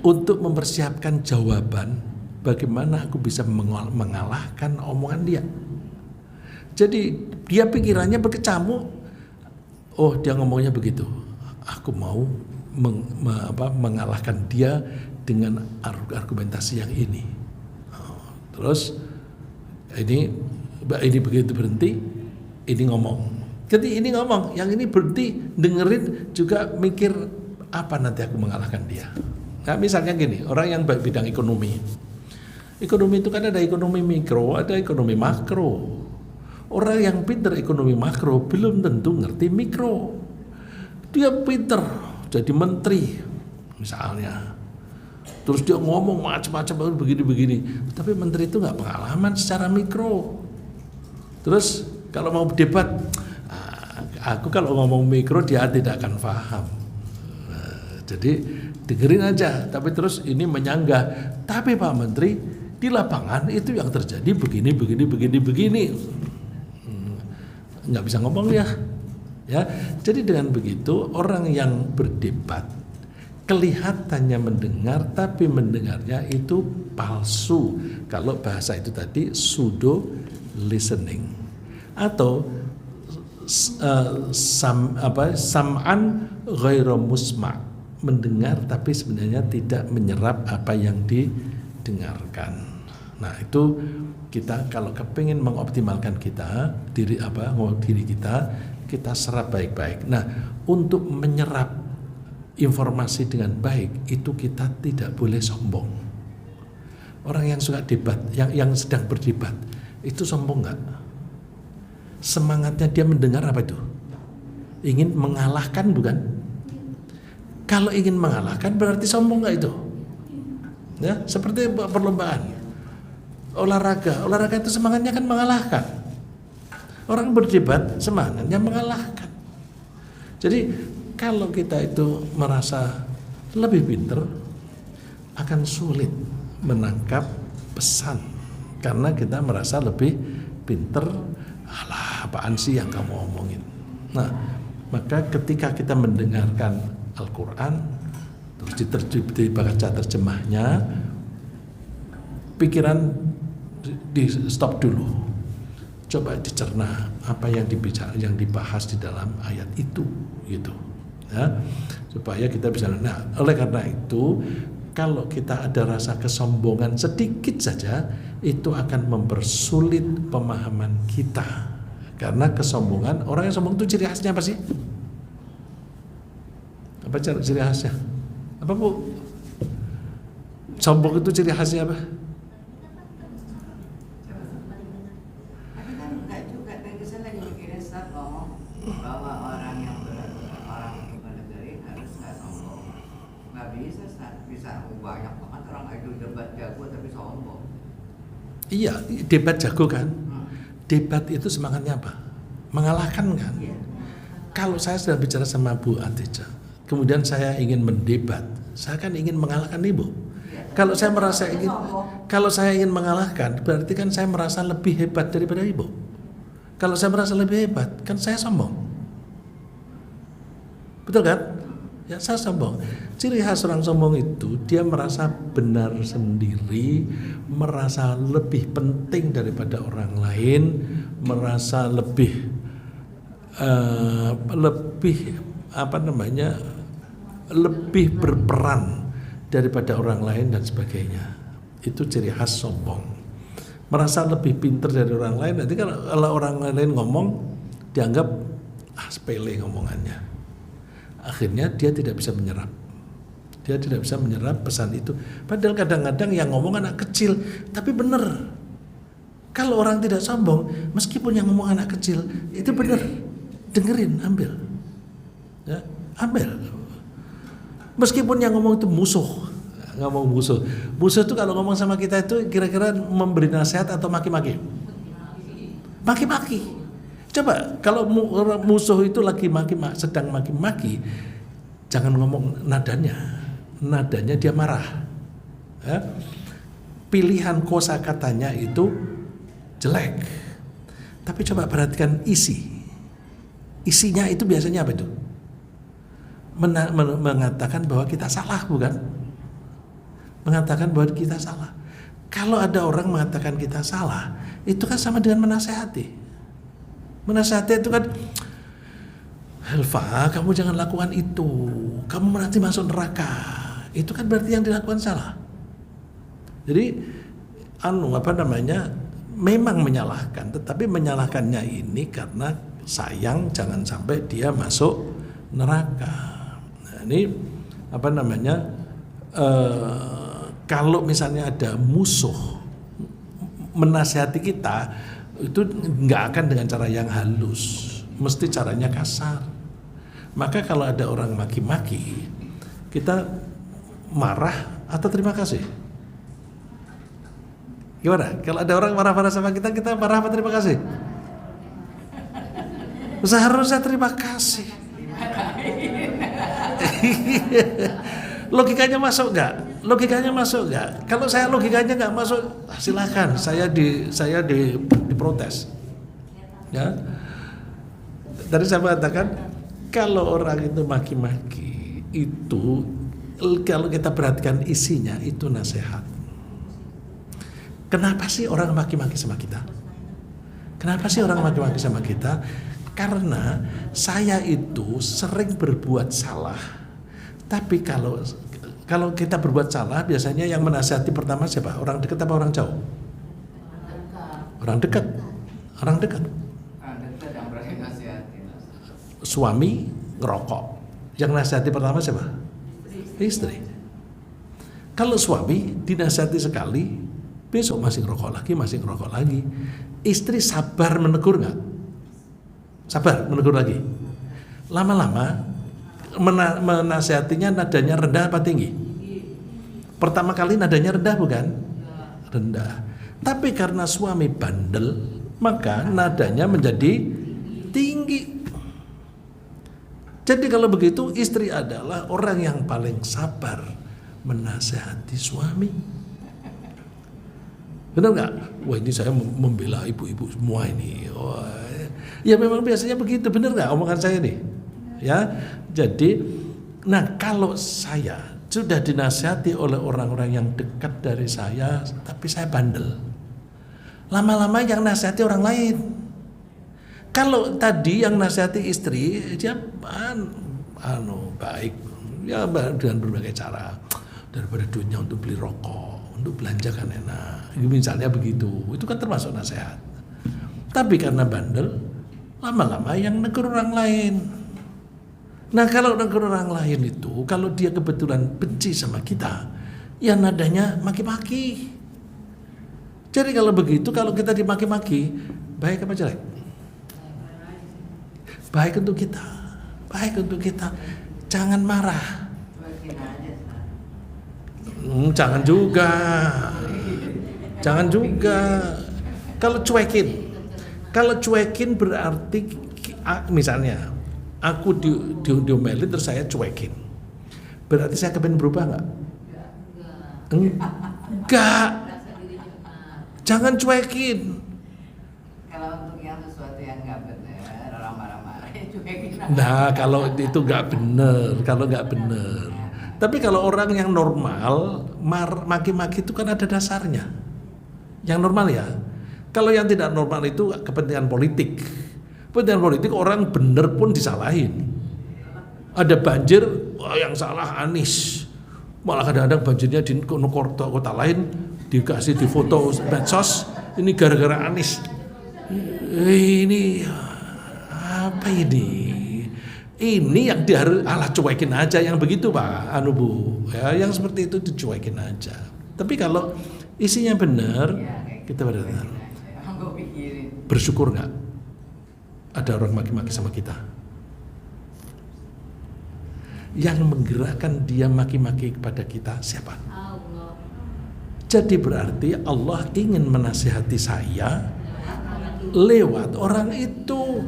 Untuk mempersiapkan jawaban bagaimana aku bisa mengalahkan omongan dia. Jadi dia pikirannya berkecamuk. Oh, dia ngomongnya begitu. Aku mau mengalahkan dia dengan argumentasi yang ini. Terus ini begitu berhenti, ini ngomong. Jadi ini ngomong, yang ini berhenti, dengerin juga mikir apa nanti aku mengalahkan dia. Nah, misalnya gini, orang yang bidang ekonomi. Ekonomi itu kan ada ekonomi mikro, ada ekonomi makro. Orang yang pintar ekonomi makro belum tentu ngerti mikro. Dia pintar jadi menteri misalnya, terus dia ngomong macam-macam begini-begini, tapi menteri itu nggak pengalaman secara mikro. Terus kalau mau debat Aku kalau ngomong mikro dia tidak akan paham. Jadi dengerin aja, tapi terus ini menyanggah. Tapi Pak Menteri, di lapangan itu yang terjadi begini. Nggak bisa ngomong ya. Jadi dengan begitu orang yang berdebat kelihatannya mendengar, tapi mendengarnya itu palsu. Kalau bahasa itu tadi pseudo listening atau sam'an ghairu musma', mendengar tapi sebenarnya tidak menyerap apa yang didengarkan. Nah itu kita kalau kepingin mengoptimalkan diri kita serap baik-baik. Nah untuk menyerap informasi dengan baik itu kita tidak boleh sombong. Orang yang suka debat, yang sedang berdebat itu sombong nggak? Semangatnya dia mendengar apa itu? Ingin mengalahkan bukan? Kalau ingin mengalahkan berarti sombong nggak itu? Ya, seperti perlombaan olahraga itu semangatnya kan mengalahkan. Orang berdebat semangatnya mengalahkan. Jadi kalau kita itu merasa lebih pinter, akan sulit menangkap pesan karena kita merasa lebih pinter. Alah, apaan sih yang kamu omongin? Nah, maka ketika kita mendengarkan Al-Quran terus dibaca terjemahnya, pikiran di stop dulu, coba dicerna apa yang dibahas di dalam ayat itu, gitu ya, supaya kita bisa. Nah, oleh karena itu kalau kita ada rasa kesombongan sedikit saja, itu akan mempersulit pemahaman kita. Karena kesombongan, orang yang sombong itu ciri khasnya apa sih? Apa ciri khasnya? Apa Bu? Sombong itu ciri khasnya apa? Tapi kan enggak juga, tadi saya lagi mikirin saat ngomong bahwa orang bernegara harus nggak sombong. Nggak bisa banyak banget orang itu debat jago tapi sombong. Iya, debat jago kan? Debat itu semangatnya apa? Mengalahkan kan? Iya. Kalau saya sudah bicara sama Bu Atija, kemudian saya ingin mendebat, saya kan ingin mengalahkan Ibu. Kalau saya ingin mengalahkan, berarti kan saya merasa lebih hebat daripada Ibu. Kalau saya merasa lebih hebat, kan saya sombong. Betul kan? Ya, saya sombong. Ciri khas orang sombong itu dia merasa benar sendiri, merasa lebih penting daripada orang lain, merasa lebih lebih berperan daripada orang lain dan sebagainya. Itu ciri khas sombong. Merasa lebih pintar dari orang lain. Nanti kalau orang lain ngomong dianggap sepele ngomongannya. Akhirnya dia tidak bisa menyerap. Dia tidak bisa menyerap pesan itu. Padahal kadang-kadang yang ngomong anak kecil, tapi benar. Kalau orang tidak sombong, meskipun yang ngomong anak kecil, itu benar. Dengerin, ambil. Ya, ambil. Meskipun yang ngomong itu musuh. Ngomong musuh. Musuh itu kalau ngomong sama kita itu kira-kira memberi nasihat atau maki-maki? Maki-maki. Coba kalau musuh itu lagi sedang maki-maki, jangan ngomong nadanya dia marah. Ya. Pilihan kosakatanya itu jelek. Tapi coba perhatikan isinya itu biasanya apa itu? Mengatakan bahwa kita salah, bukan? Mengatakan bahwa kita salah. Kalau ada orang mengatakan kita salah, itu kan sama dengan menasehati. Menasihati itu kan, Helva, kamu jangan lakukan itu, kamu nanti masuk neraka. Itu kan berarti yang dilakukan salah. Jadi memang menyalahkan, tetapi menyalahkannya ini karena sayang jangan sampai dia masuk neraka. Nah, ini kalau misalnya ada musuh menasihati kita, itu nggak akan dengan cara yang halus, mesti caranya kasar. Maka kalau ada orang maki-maki, kita marah atau terima kasih? Gimana? Kalau ada orang marah-marah sama kita marah apa terima kasih? Seharusnya terima kasih. Logikanya masuk nggak? Logikanya masuk nggak? Kalau saya logikanya nggak masuk, silakan saya diprotes. Ya. Tadi saya mengatakan kalau orang itu maki-maki itu, kalau kita perhatikan isinya itu nasihat. Kenapa sih orang maki-maki sama kita? Kenapa sih orang maki-maki sama kita? Karena saya itu sering berbuat salah. Tapi kalau kita berbuat salah, biasanya yang menasihati pertama siapa? Orang dekat apa orang jauh? Orang dekat. Orang dekat. Yang berarti nasihati. Suami ngerokok. Yang nasihati pertama siapa? Istri. Kalau suami dinasihati sekali, besok masih ngerokok lagi. Istri sabar menegur nggak? Sabar menegur lagi. Lama-lama menasihatinya nadanya rendah apa tinggi? Pertama kali nadanya rendah bukan? Rendah. Tapi karena suami bandel, maka nadanya menjadi tinggi. Jadi kalau begitu istri adalah orang yang paling sabar menasihati suami. Benar nggak? Wah, ini saya membela ibu-ibu semua ini. Wah, ya memang biasanya begitu. Benar nggak omongan saya nih? Ya, jadi, nah kalau saya sudah dinasihati oleh orang-orang yang dekat dari saya, tapi saya bandel, lama-lama yang nasihati orang lain. Kalau tadi yang nasihati istri, dia baik, ya dengan berbagai cara, daripada duitnya untuk beli rokok, untuk belanja kan enak, misalnya begitu, itu kan termasuk nasihat. Tapi karena bandel, lama-lama yang negur orang lain. Nah kalau negur orang lain itu, kalau dia kebetulan benci sama kita, ya nadanya maki-maki. Jadi kalau begitu, kalau kita dimaki-maki, baik apa jelek? Baik untuk kita, baik untuk kita. Jangan marah. Jangan juga. Kalau cuekin berarti misalnya aku diomelin terus saya cuekin, berarti saya kepengen berubah nggak? Enggak. Jangan cuekin. Kalau untuk yang sesuatu yang nggak benar, orang marah-marah ya cuekin. Nah kalau itu nggak benar. Tapi kalau orang yang normal, maki-maki itu kan ada dasarnya. Yang normal ya. Kalau yang tidak normal itu kepentingan politik. Kepentingan politik orang bener pun disalahin. Ada banjir, wah yang salah Anies. Malah kadang-kadang banjirnya di kota lain dikasih di foto medsos. Ini gara-gara Anies. Ini apa ini? Ini yang harus cuekin aja yang begitu Pak Bu. Ya, yang seperti itu dicuekin aja. Tapi kalau isinya benar, kita benar. Bersyukur nggak? Ada orang maki-maki sama kita. Yang menggerakkan dia maki-maki kepada kita siapa? Allah. Jadi berarti Allah ingin menasihati saya lewat orang itu.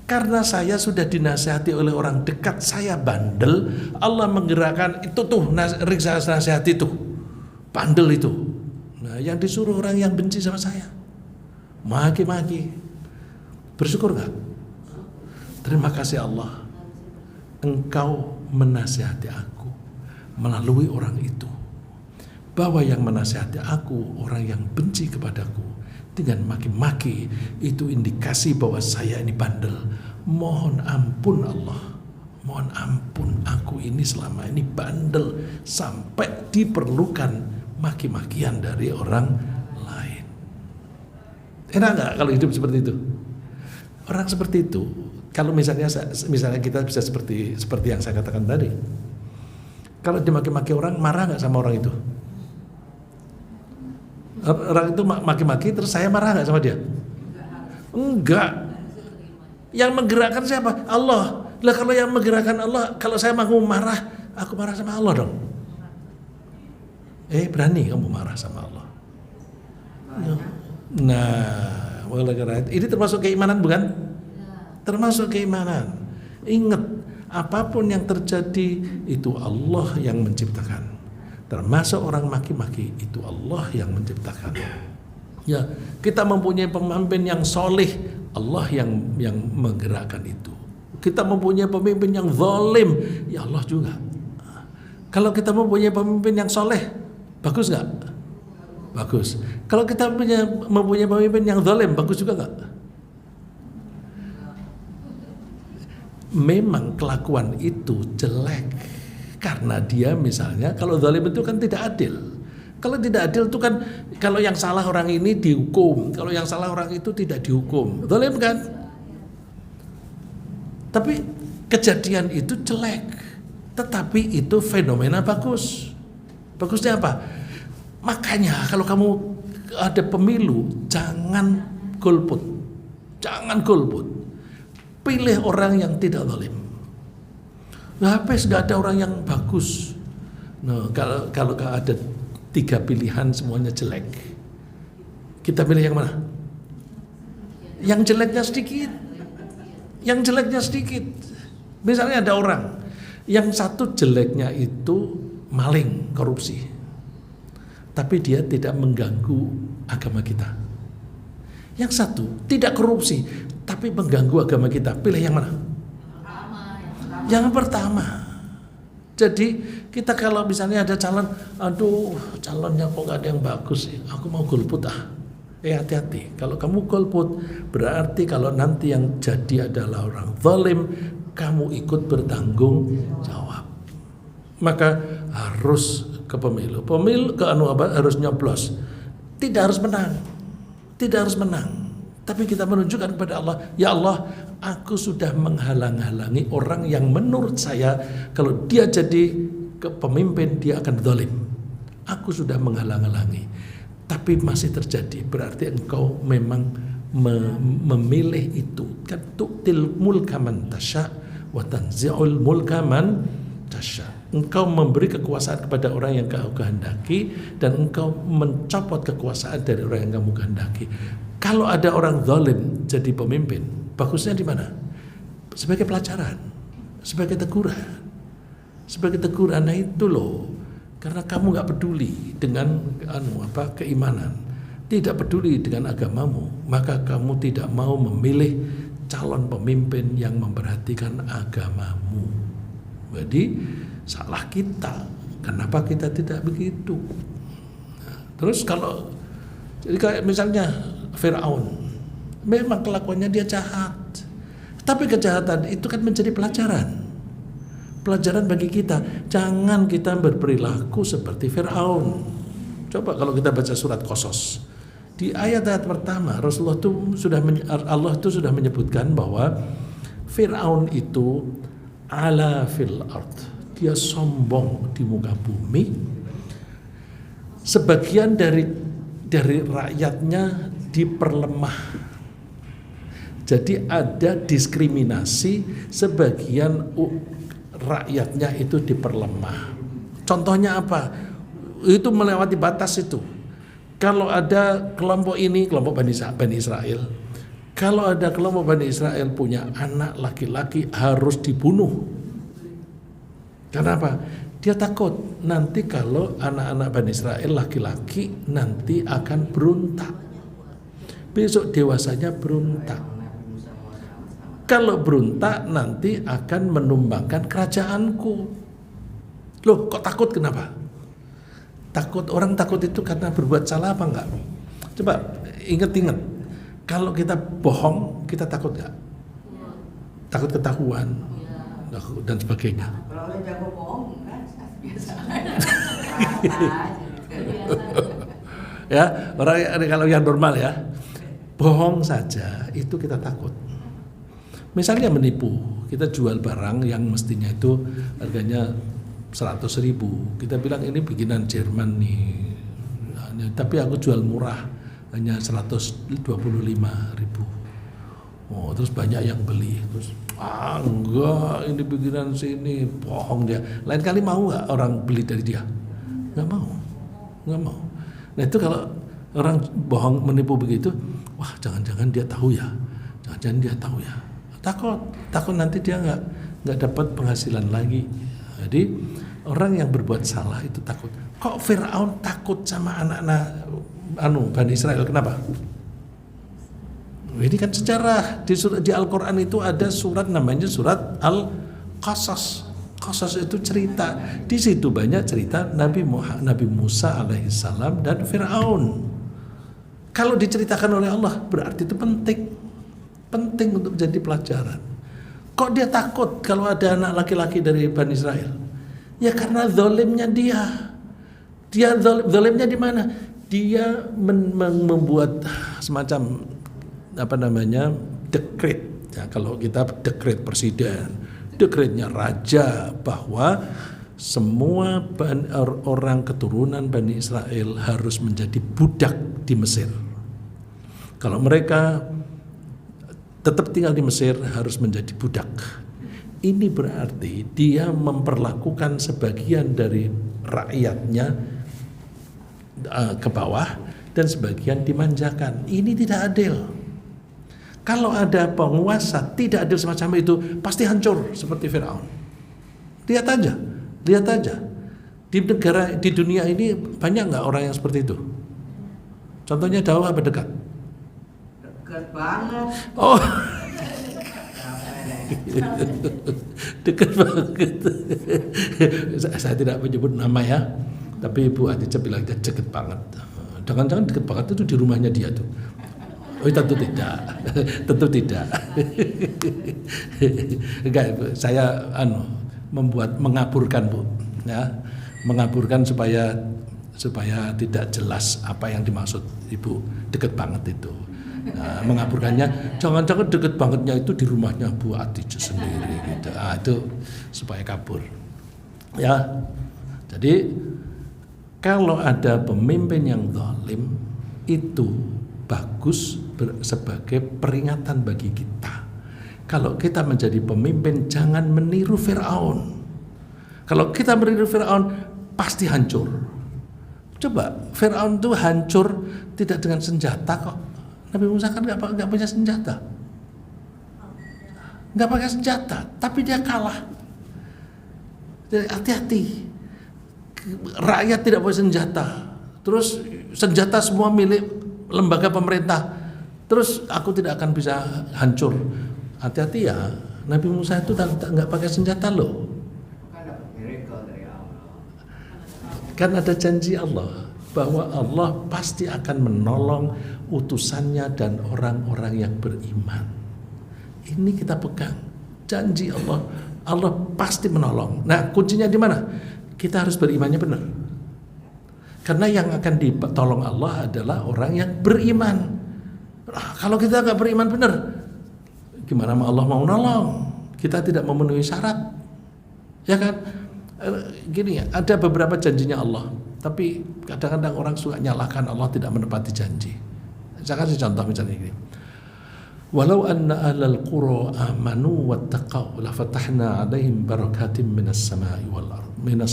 Karena saya sudah dinasihati oleh orang dekat, saya bandel, Allah menggerakkan itu tuh nasihati itu, bandel itu. Nah, yang disuruh orang yang benci sama saya, maki-maki. Bersyukur nggak? Terima kasih Allah, Engkau menasihati aku melalui orang itu. Bahwa yang menasihati aku orang yang benci kepadaku dengan maki-maki, itu indikasi bahwa saya ini bandel. Mohon ampun Allah, mohon ampun aku ini selama ini bandel sampai diperlukan maki-makian dari orang lain. Enak nggak kalau hidup seperti itu? Orang seperti itu, kalau misalnya kita bisa seperti yang saya katakan tadi, kalau dimaki-maki orang, marah nggak sama orang itu? Orang itu maki-maki terus saya marah nggak sama dia? Enggak. Yang menggerakkan siapa? Allah. Lah kalau yang menggerakkan Allah, kalau saya mau marah, aku marah sama Allah dong. Berani kamu marah sama Allah? Nah, ini termasuk keimanan bukan? termasuk keimanan. Ingat, apapun yang terjadi itu Allah yang menciptakan. Termasuk orang maki-maki itu Allah yang menciptakan. Ya, kita mempunyai pemimpin yang soleh, Allah yang menggerakkan itu. Kita mempunyai pemimpin yang zalim, ya Allah juga. Kalau kita mempunyai pemimpin yang soleh, bagus nggak? Bagus. Kalau kita mempunyai pemimpin yang zalim, bagus juga nggak? Memang kelakuan itu jelek karena dia misalnya kalau zalim itu kan tidak adil. Kalau tidak adil itu kan kalau yang salah orang ini dihukum, kalau yang salah orang itu tidak dihukum. Zalim kan? Tapi kejadian itu jelek. Tetapi itu fenomena bagus. Bagusnya apa? Makanya kalau kamu ada pemilu, jangan golput. Jangan golput. Pilih orang yang tidak zalim. Habis gak ada orang yang bagus. Nah, kalau ada 3 pilihan semuanya jelek, kita pilih yang mana? Yang jeleknya sedikit. Yang jeleknya sedikit. Misalnya ada orang yang satu jeleknya itu maling, korupsi, tapi dia tidak mengganggu agama kita. Yang satu tidak korupsi, tapi mengganggu agama kita. Pilih yang mana? Yang pertama. Jadi kita kalau misalnya ada calon, aduh calonnya kok gak ada yang bagus, aku mau golput ah. Hati-hati, kalau kamu golput berarti kalau nanti yang jadi adalah orang zalim, kamu ikut bertanggung jawab. Maka harus ke pemilu ke harus nyoblos. Tidak harus menang. Tidak harus menang. Tapi kita menunjukkan kepada Allah, ya Allah, aku sudah menghalang-halangi orang yang menurut saya kalau dia jadi pemimpin dia akan zalim. Aku sudah menghalang-halangi. Tapi masih terjadi, berarti engkau memang memilih itu. Kan tu'til mulka man tasya wa tanzi'ul mulka man tasya. Engkau memberi kekuasaan kepada orang yang kau kehendaki dan engkau mencopot kekuasaan dari orang yang kamu kehendaki. Kalau ada orang zalim jadi pemimpin, bagusnya di mana? Sebagai pelajaran, sebagai teguran. Sebagai teguran, nah itu loh. Karena kamu gak peduli dengan keimanan, tidak peduli dengan agamamu, maka kamu tidak mau memilih calon pemimpin yang memperhatikan agamamu. Jadi salah kita. Kenapa kita tidak begitu? Nah, terus kalau jadi kayak misalnya Firaun, memang kelakuannya dia jahat, tapi kejahatan itu kan menjadi pelajaran. Pelajaran bagi kita, jangan kita berperilaku seperti Firaun. Coba kalau kita baca surat Qasas, di ayat-ayat pertama Allah sudah menyebutkan bahwa Firaun itu ala fil ard, dia sombong di muka bumi. Sebagian dari rakyatnya diperlemah. Jadi ada diskriminasi, sebagian rakyatnya itu diperlemah. Contohnya apa? Itu melewati batas itu. Kalau ada kelompok ini, kelompok Bani Israel, kalau ada kelompok Bani Israel punya anak laki-laki harus dibunuh. Kenapa? Dia takut nanti kalau anak-anak Bani Israel laki-laki nanti akan berontak. Besok dewasanya berontak. Kalau berontak nanti akan menumbangkan kerajaanku. Loh, kok takut kenapa? Takut, orang takut itu karena berbuat salah apa enggak? Coba ingat-ingat. Kalau kita bohong, kita takut enggak? Takut ketahuan dan sebagainya. Kalau orang jago bohong, kan biasa. Ya, orang kalau yang normal ya, bohong saja itu kita takut. Misalnya menipu, kita jual barang yang mestinya itu harganya 100.000, kita bilang ini bikinan Jerman nih, tapi aku jual murah hanya 125.000. Oh, terus banyak yang beli, terus enggak, ini bikinan sini, bohong dia. Lain kali mau nggak orang beli dari dia? Nggak mau. Nah itu kalau orang bohong menipu begitu, wah jangan-jangan dia tahu ya, takut nanti dia nggak dapat penghasilan lagi. Jadi orang yang berbuat salah itu takut. Kok Fir'aun takut sama anak-anak Bani Israel? Kenapa? Ini kan sejarah di Al-Quran itu ada surat namanya surat Al-Qasas. Qasas itu cerita. Di situ banyak cerita Nabi Musa alaihissalam dan Fir'aun. Kalau diceritakan oleh Allah berarti itu penting untuk jadi pelajaran. Kok dia takut kalau ada anak laki-laki dari Bani Israel? Ya karena zalimnya dia. Dia zalimnya di mana? Dia membuat semacam dekret. Ya, kalau kita dekret presiden, dekretnya raja bahwa semua orang keturunan Bani Israel harus menjadi budak di Mesir. Kalau mereka tetap tinggal di Mesir harus menjadi budak. Ini berarti dia memperlakukan sebagian dari rakyatnya ke bawah dan sebagian dimanjakan. Ini tidak adil. Kalau ada penguasa tidak adil semacam itu, pasti hancur seperti Firaun. Lihat aja. Di dunia ini banyak nggak orang yang seperti itu? Contohnya jauh apa dekat? Dekat banget. Oh, dekat banget. Saya tidak menyebut nama ya, tapi Ibu Aditya bilang dia dekat banget. Jangan-jangan dekat banget itu di rumahnya dia tuh. Oh tentu tidak. Enggak, Bu. Saya mengaburkan Bu, ya, mengaburkan supaya tidak jelas apa yang dimaksud Ibu dekat banget itu. Nah, mengaburkannya jangan-jangan dekat bangetnya itu di rumahnya Bu Aditya sendiri gitu. Itu supaya kabur. Ya. Jadi kalau ada pemimpin yang zalim itu bagus sebagai peringatan bagi kita. Kalau kita menjadi pemimpin jangan meniru Fir'aun. Kalau kita meniru Fir'aun pasti hancur. Coba Fir'aun itu hancur tidak dengan senjata kok. Nabi Musa kan nggak punya senjata, nggak pakai senjata, tapi dia kalah. Jadi hati-hati. Rakyat tidak punya senjata, terus senjata semua milik lembaga pemerintah. Terus aku tidak akan bisa hancur. Hati-hati ya. Nabi Musa itu nggak pakai senjata loh. Kan dapat miracle dari Allah. Kan ada janji Allah bahwa Allah pasti akan menolong utusannya dan orang-orang yang beriman. Ini kita pegang janji Allah. Allah pasti menolong. Nah kuncinya di mana? Kita harus berimannya benar. Karena yang akan ditolong Allah adalah orang yang beriman. Kalau kita nggak beriman benar, gimana Allah mau nolong? Kita tidak memenuhi syarat, ya kan? Gini ya, ada beberapa janjinya Allah, tapi kadang-kadang orang suka nyalahkan Allah tidak menepati janji. Saya kasih contoh misalnya gini. Walau anna ahlal qura amanu wattaqau la fatahna 'alaihim barakatim minas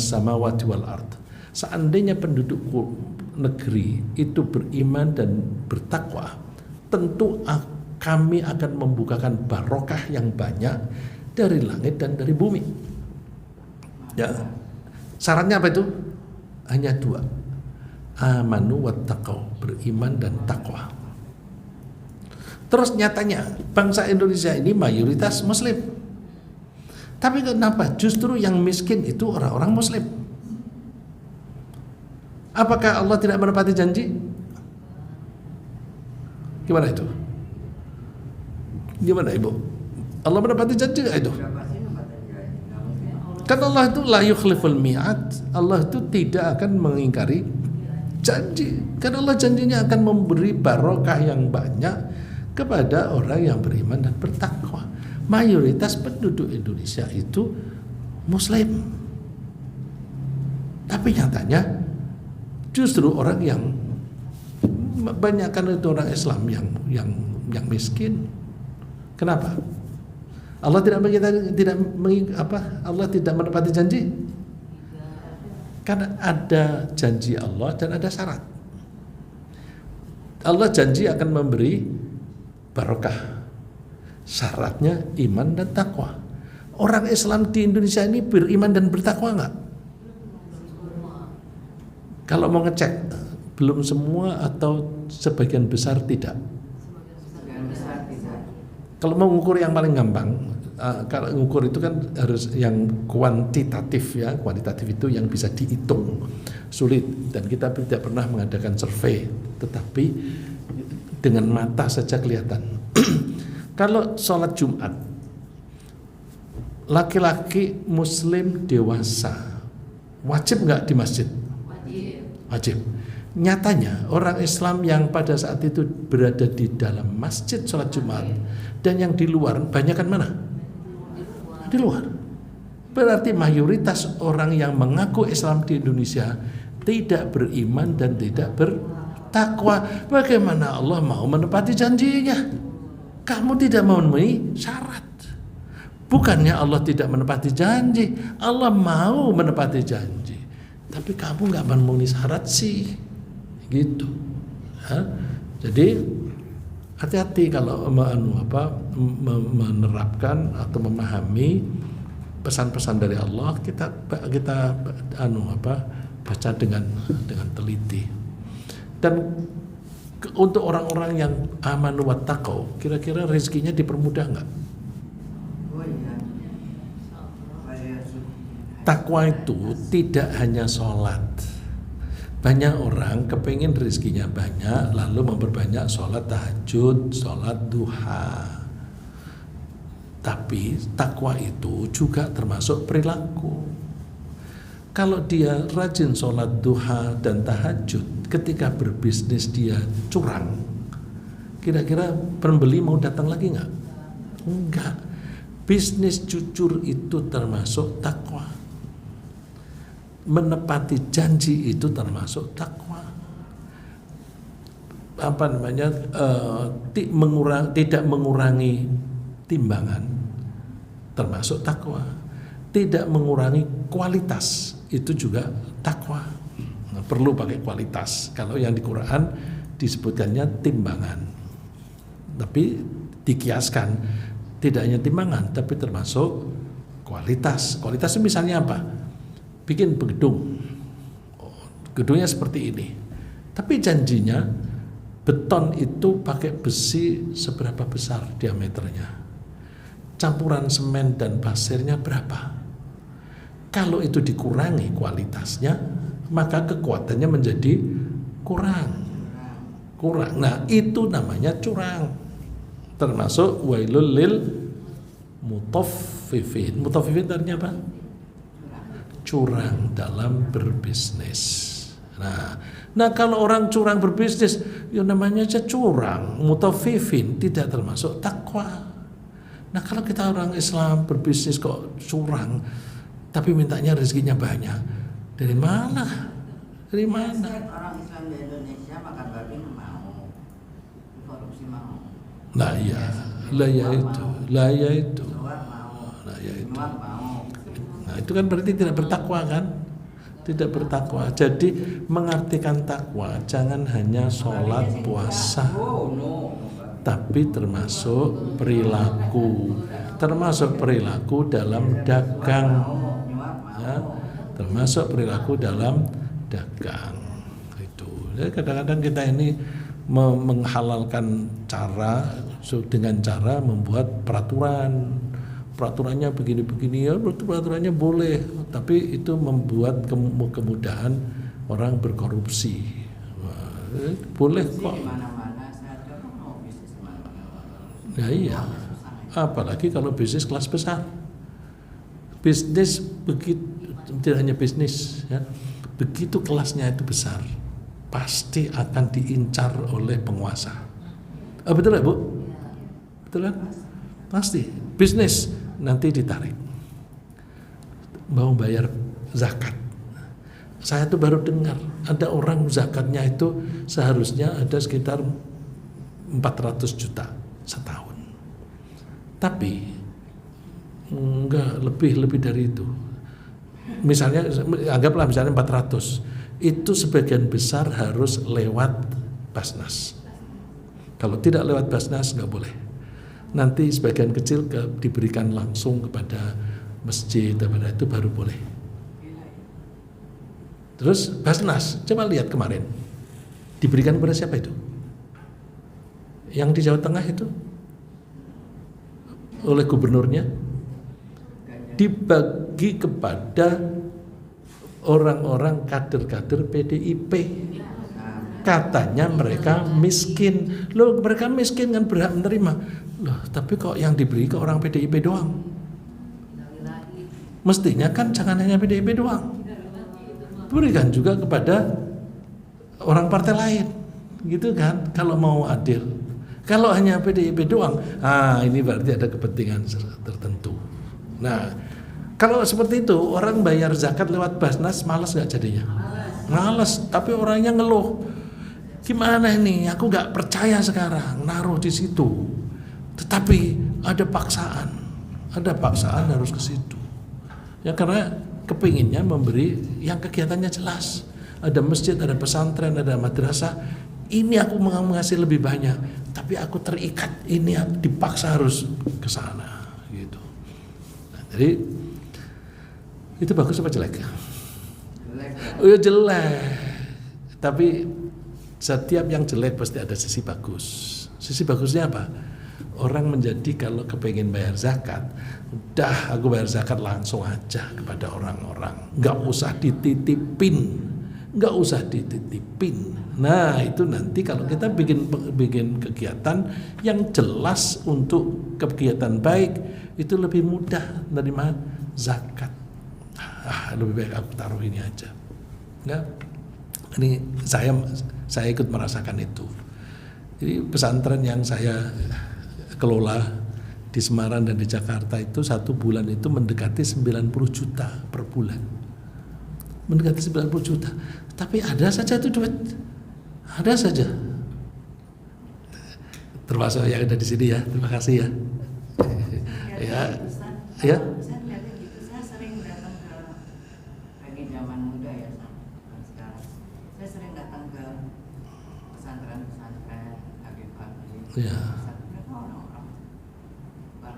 samawati wal ard. Seandainya penduduk negeri itu beriman dan bertakwa, tentu kami akan membukakan barokah yang banyak dari langit dan dari bumi. Ya, syaratnya apa itu? Hanya dua, amanu wattaqau, beriman dan takwa. Terus nyatanya bangsa Indonesia ini mayoritas Muslim. Tapi kenapa justru yang miskin itu orang-orang Muslim? Apakah Allah tidak menepati janji? Gimana itu? Gimana Ibu? Allah menepati janji nggak itu? Kan Allah itu la yukhliful mi'ad. Allah itu tidak akan mengingkari janji. Kan Allah janjinya akan memberi barokah yang banyak kepada orang yang beriman dan bertakwa. Mayoritas penduduk Indonesia itu Muslim. Tapi nyatanya justru orang yang banyakkan itu orang Islam yang miskin. Kenapa? Allah Allah tidak menepati janji. Karena ada janji Allah dan ada syarat. Allah janji akan memberi barokah. Syaratnya iman dan takwa. Orang Islam di Indonesia ini beriman dan bertakwa nggak? Kalau mau ngecek, belum semua atau sebagian besar tidak. Sebagian besar tidak. Kalau mau ngukur yang paling gampang, kalau ngukur itu kan harus yang kuantitatif ya. Kuantitatif itu yang bisa dihitung, sulit, dan kita tidak pernah mengadakan survei, tetapi dengan mata saja kelihatan. Kalau sholat Jumat, laki-laki Muslim dewasa wajib nggak di masjid? Wajib. Nyatanya orang Islam yang pada saat itu berada di dalam masjid sholat Jumat dan yang di luar, banyakan mana? Di luar. Berarti mayoritas orang yang mengaku Islam di Indonesia tidak beriman dan tidak bertakwa. Bagaimana Allah mau menepati janjinya? Kamu tidak memenuhi syarat. Bukannya Allah tidak menepati janji, Allah mau menepati janji, tapi kamu nggak memenuhi syarat sih, gitu. Jadi hati-hati kalau menerapkan atau memahami pesan-pesan dari Allah. Kita baca dengan teliti. Dan untuk orang-orang yang amanu wa taqau, kira-kira rezekinya dipermudah nggak? Oh iya. Takwa itu tidak hanya sholat. Banyak orang kepingin rezekinya banyak, lalu memperbanyak sholat tahajud, sholat duha. Tapi takwa itu juga termasuk perilaku. Kalau dia rajin sholat duha dan tahajud, ketika berbisnis dia curang, kira-kira pembeli mau datang lagi nggak? Enggak. Bisnis jujur itu termasuk takwa. Menepati janji itu termasuk takwa. Tidak mengurangi timbangan termasuk takwa. Tidak mengurangi kualitas itu juga takwa. Nah, perlu pakai kualitas. Kalau yang di Quran disebutkannya timbangan, tapi dikiaskan tidak hanya timbangan, tapi termasuk kualitas. Kualitas misalnya apa? Bikin gedung, gedungnya seperti ini, tapi janjinya beton itu pakai besi seberapa besar diameternya, campuran semen dan pasirnya berapa. Kalau itu dikurangi kualitasnya, maka kekuatannya menjadi kurang. Nah, itu namanya curang. Termasuk wailul lil mutaffifin. Mutaffifin artinya apa? Curang dalam berbisnis. Nah kalau orang curang berbisnis, ya namanya aja curang. Mutaffifin tidak termasuk takwa. Nah kalau kita orang Islam berbisnis kok curang, tapi mintanya rezekinya banyak, dari mana? Dari mana? Orang Islam di Indonesia makan babi mau, korupsi mau. Lah ya itu. Suap mau. Nah ya itu. Suap mau. Nah itu kan berarti tidak bertakwa kan? Tidak bertakwa. Jadi mengartikan takwa jangan hanya sholat puasa, tapi termasuk perilaku. Termasuk perilaku dalam dagang, ya, termasuk perilaku dalam dagang. Itu. Jadi kadang-kadang kita ini menghalalkan dengan cara membuat peraturannya begini-begini, ya peraturannya boleh, tapi itu membuat kemudahan orang berkorupsi. Boleh kok. Ya iya. Apalagi kalau bisnis kelas besar. Bisnis begitu, tidak hanya bisnis ya. Begitu kelasnya itu besar, pasti akan diincar oleh penguasa. Betul ya Bu? Betul kan? Pasti. Bisnis nanti ditarik. Mau bayar zakat. Saya tuh baru dengar ada orang zakatnya itu seharusnya ada sekitar 400 juta setahun. Tapi enggak, lebih dari itu. Misalnya anggaplah misalnya 400. Itu sebagian besar harus lewat Basnas. Kalau tidak lewat Basnas nggak boleh. nanti sebagian kecil diberikan langsung kepada masjid, kepada itu baru boleh. Terus Basnas, coba lihat kemarin diberikan kepada siapa itu? Yang di Jawa Tengah itu oleh gubernurnya dibagi kepada orang-orang kader-kader PDIP. Katanya mereka miskin. Loh, mereka miskin kan berhak menerima. Loh, tapi kok yang diberi ke orang PDIP doang? Mestinya kan jangan hanya PDIP doang. Berikan juga kepada orang partai lain. Gitu kan, kalau mau adil. Kalau hanya PDIP doang, ini berarti ada kepentingan tertentu. Nah, kalau seperti itu, orang bayar zakat lewat Basnas, malas nggak jadinya? Malas, tapi orangnya ngeluh. Gimana ini? Aku nggak percaya sekarang naruh di situ. Tetapi ada paksaan harus ke situ. Ya karena kepinginnya memberi yang kegiatannya jelas. Ada masjid, ada pesantren, ada madrasah. Ini aku mengasih lebih banyak, tapi aku terikat. Ini dipaksa harus ke sana, gitu. Nah, jadi itu bagus apa jelek? Oh ya jelek. Tapi setiap yang jelek pasti ada sisi bagus. Sisi bagusnya apa? Orang menjadi kalau kepengen bayar zakat, udah aku bayar zakat langsung aja kepada orang-orang, nggak usah dititipin. Nah itu nanti kalau kita bikin kegiatan yang jelas untuk kegiatan baik, itu lebih mudah menerima zakat. Lebih baik aku taruh ini aja. Ya, ini saya ikut merasakan itu. Jadi pesantren yang saya kelola di Semarang dan di Jakarta itu satu bulan itu mendekati 90 juta per bulan. Mendekati 90 juta. Tapi ada saja itu duit. Ada saja. Termasuk yang ada di sini ya. Terima kasih ya. Ya. Saya lihatnya gitu, saya sering datang ke lagi zaman muda ya sekarang. Saya sering datang ke pesantren pagi-pagi. Ya. Mereka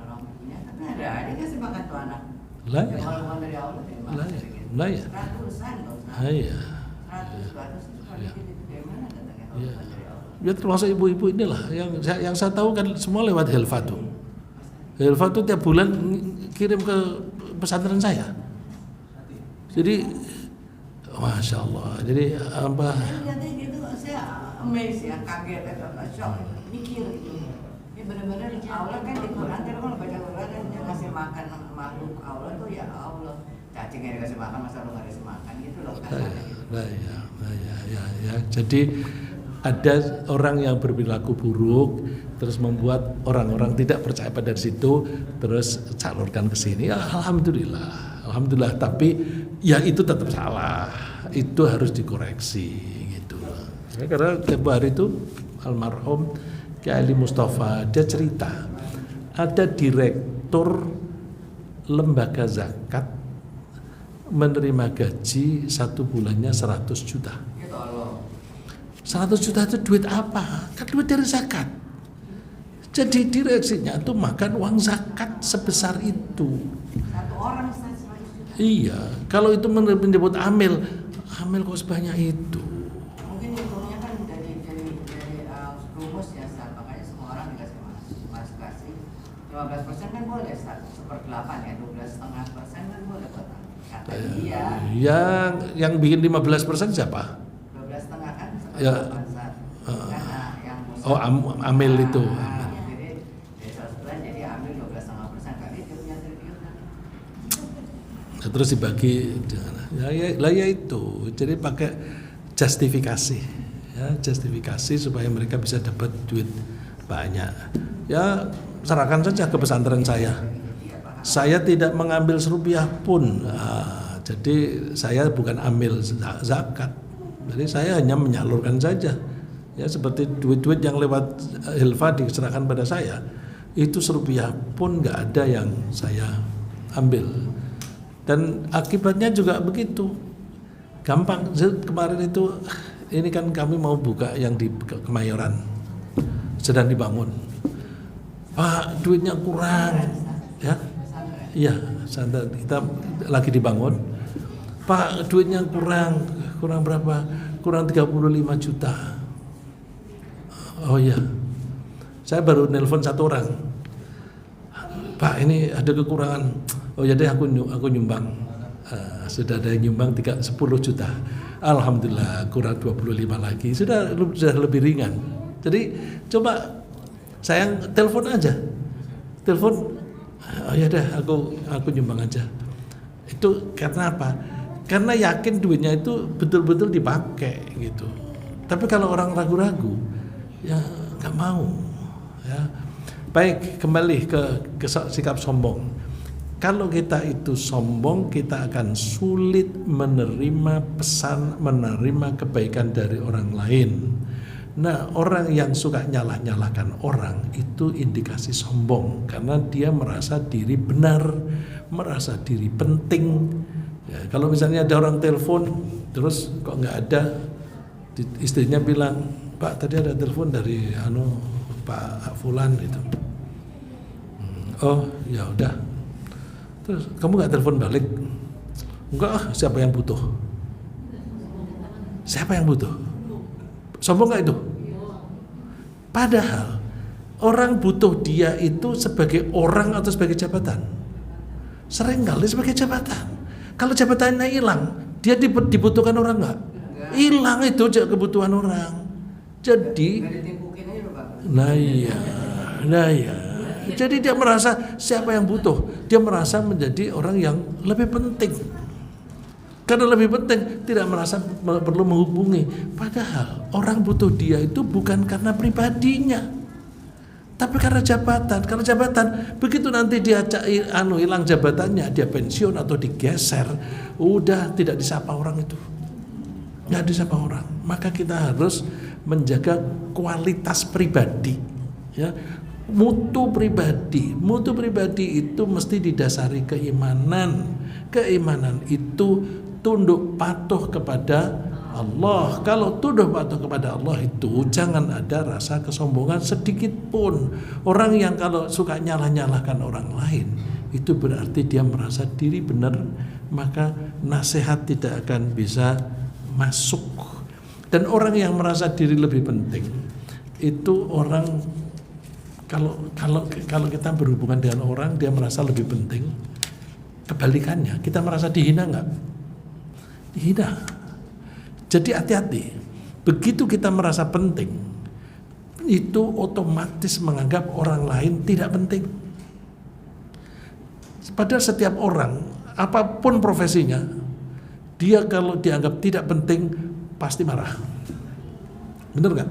orang punya, tapi ada aja kasih makan tuh anak. Lah ya. Kalau dari Allah terima. Lah ya. Ratusan loh. Iya. 100 Ya. dari mana datangnya kalau Ya. bukan dari Allah. Ya termasuk ibu-ibu inilah yang saya tahu kan semua lewat Helfatu. Helfatu tiap bulan kirim ke pesantren saya. Jadi Masya Allah. Jadi apa? Saya lihatnya gitu, saya amazed ya, kaget atau shock, mikir gitu. Ini benar-benar Allah kan di Quran, tapi kalau baca Quran kan dia ngasih makan makhluk Allah tuh ya Allah. Cacing yang dikasih makan masa lu nggak dikasih makan gitu loh kasarnya gitu. Ya. Jadi ada orang yang berperilaku buruk terus membuat orang-orang tidak percaya pada situ terus salurkan ke sini. Ya, alhamdulillah. Tapi ya itu tetap salah. Itu harus dikoreksi gitu. Ya, karena tempo hari itu almarhum Kiai Ali Mustafa dia cerita ada direktur lembaga zakat menerima gaji satu bulannya 100 juta. Gitu Allah. 100 juta itu duit apa? Kan duit dari zakat. Jadi direksinya tuh makan uang zakat sebesar itu. Satu orang 100 juta. Iya, kalau itu menyebut amil kok sebanyak itu. Mungkin hitungnya kan dari rumus ya, Ustaz. Makanya semua orang dikasih masuk kasih 15% kan boleh, 1/8 ya, 12,5% kan boleh buat kata dia. Yang bikin 15% siapa? 12,5 kan Ya. 1/8 yang Oh, amil itu. Jadi dari 100% jadi ambil 12,5% kali dia punya triliun kan. Terus dibagi ya itu. Jadi pakai justifikasi. Ya, justifikasi supaya mereka bisa dapat duit banyak. Ya, serahkan saja ke pesantren saya. Saya tidak mengambil serupiah pun. Jadi saya bukan ambil zakat. Jadi saya hanya menyalurkan saja. Ya seperti duit-duit yang lewat Hilfa diserahkan pada saya, itu serupiah pun nggak ada yang saya ambil. Dan akibatnya juga begitu. Gampang. Kemarin itu ini kan kami mau buka yang di Kemayoran sedang dibangun. Pak, duitnya kurang, ya. Iya, kita lagi dibangun. Pak, duitnya kurang berapa? Kurang 35 juta. Oh iya, saya baru nelpon satu orang. Pak, ini ada kekurangan. Oh ya deh, aku nyumbang. Sudah ada yang nyumbang 10 juta. Alhamdulillah, kurang 25 lagi. Sudah lebih ringan. Jadi coba sayang telepon aja. Telepon. Oh ya deh, aku nyumbang aja. Itu karena apa? Karena yakin duitnya itu betul-betul dipakai gitu. Tapi kalau orang ragu-ragu, ya nggak mau. Ya. Baik, kembali ke sikap sombong. Kalau kita itu sombong, kita akan sulit menerima pesan, menerima kebaikan dari orang lain. Nah, orang yang suka nyalah-nyalahkan orang itu indikasi sombong, karena dia merasa diri benar, merasa diri penting. Ya, kalau misalnya ada orang telepon, terus kok nggak ada, istrinya bilang, Pak tadi ada telepon dari Pak Fulan itu. Oh ya udah. Terus kamu nggak telepon balik? Enggak, siapa yang butuh? Siapa yang butuh? Sombong nggak itu? Padahal orang butuh dia itu sebagai orang atau sebagai jabatan. Seringkali sebagai jabatan. Kalau jabatannya hilang, dia dibutuhkan orang nggak? Hilang itu kebutuhan orang. Jadi, nah iya. Jadi dia merasa siapa yang butuh? Dia merasa menjadi orang yang lebih penting. Karena lebih penting, tidak merasa perlu menghubungi. Padahal orang butuh dia itu bukan karena pribadinya, tapi karena jabatan. Karena jabatan, begitu nanti dia hilang jabatannya, dia pensiun atau digeser, udah tidak disapa orang itu, nggak disapa orang. Maka kita harus menjaga kualitas pribadi, ya. Mutu pribadi itu mesti didasari keimanan. Keimanan itu tunduk patuh kepada Allah. Kalau tunduk patuh kepada Allah itu jangan ada rasa kesombongan sedikit pun. Orang yang kalau suka nyalah-nyalahkan orang lain, itu berarti dia merasa diri benar, maka nasihat tidak akan bisa masuk. Dan orang yang merasa diri lebih penting, itu orang kalau kita berhubungan dengan orang, dia merasa lebih penting. Kebalikannya, kita merasa dihina nggak? Dihina. Jadi hati-hati. Begitu kita merasa penting, itu otomatis menganggap orang lain tidak penting. Padahal setiap orang, apapun profesinya, dia kalau dianggap tidak penting pasti marah. Bener nggak?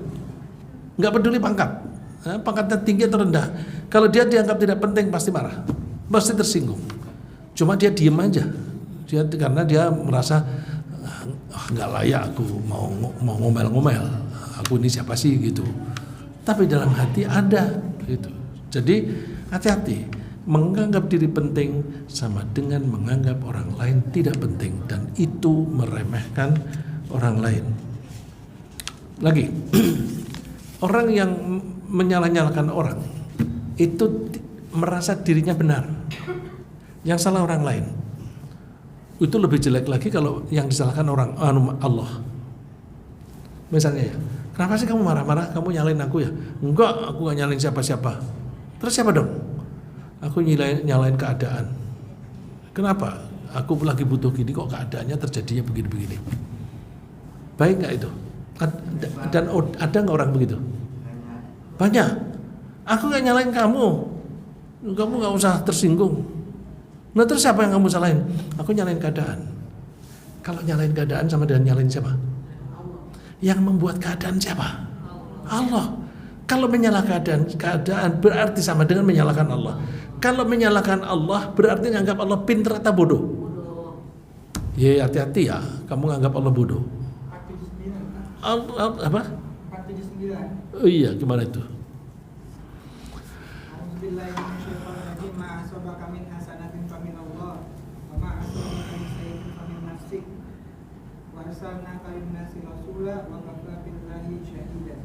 Nggak peduli pangkatnya tinggi atau rendah. Kalau dia dianggap tidak penting pasti marah, pasti tersinggung. Cuma dia diem aja. Karena dia merasa nggak layak aku mau ngomel-ngomel. Aku ini siapa sih gitu. Tapi dalam hati ada gitu. Jadi hati-hati. Menganggap diri penting sama dengan menganggap orang lain tidak penting, dan itu meremehkan orang lain. Lagi, orang yang menyalah-nyalahkan orang itu merasa dirinya benar, yang salah orang lain. Itu lebih jelek lagi kalau yang disalahkan orang Allah. Misalnya ya, kenapa sih kamu marah-marah? Kamu nyalain aku ya? Enggak, aku gak nyalain siapa-siapa. Terus siapa dong? Aku nyalain keadaan. Kenapa? Aku lagi butuh gini kok keadaannya terjadinya begini-begini. Baik gak itu? Dan ada gak orang begitu? Banyak. Aku gak nyalain kamu. Kamu gak usah tersinggung. Nah terus siapa yang kamu salahin? Aku nyalain keadaan. Kalau nyalain keadaan sama dengan nyalain siapa? Yang membuat keadaan siapa? Allah. Kalau menyalahkan keadaan berarti sama dengan menyalahkan Allah. Kalau menyalahkan Allah berarti menganggap Allah pintar atau bodoh. Ya hati-hati ya, kamu nganggap Allah bodoh. 479. Apa? 479. Oh iya, gimana itu? Bismillahirrahmanirrahim. Ma asabaka min hasanatin famin Allah, wa ma asabaka min sayyi'atin famin nafsik. Wa arsalnaka lin-nasi rasula wa kafa billahi syahida.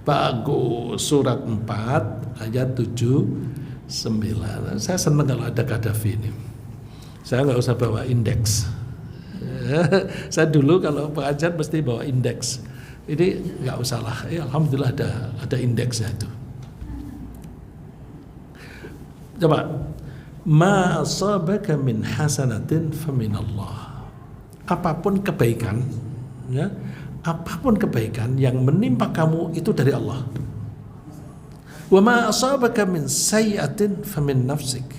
Bagus, surat 4 ayat 7-9. Saya senang kalau ada Qaddafi ini. Saya nggak usah bawa indeks. Saya dulu kalau pengajar mesti bawa indeks. Ini nggak usah lah. Alhamdulillah ada indeksnya itu. Coba, ma asabaka min hasanatin faminallah. Apapun kebaikan, ya, apapun kebaikan yang menimpa kamu itu dari Allah. Wa ma asabaka min sayyi'atin famin nafsik.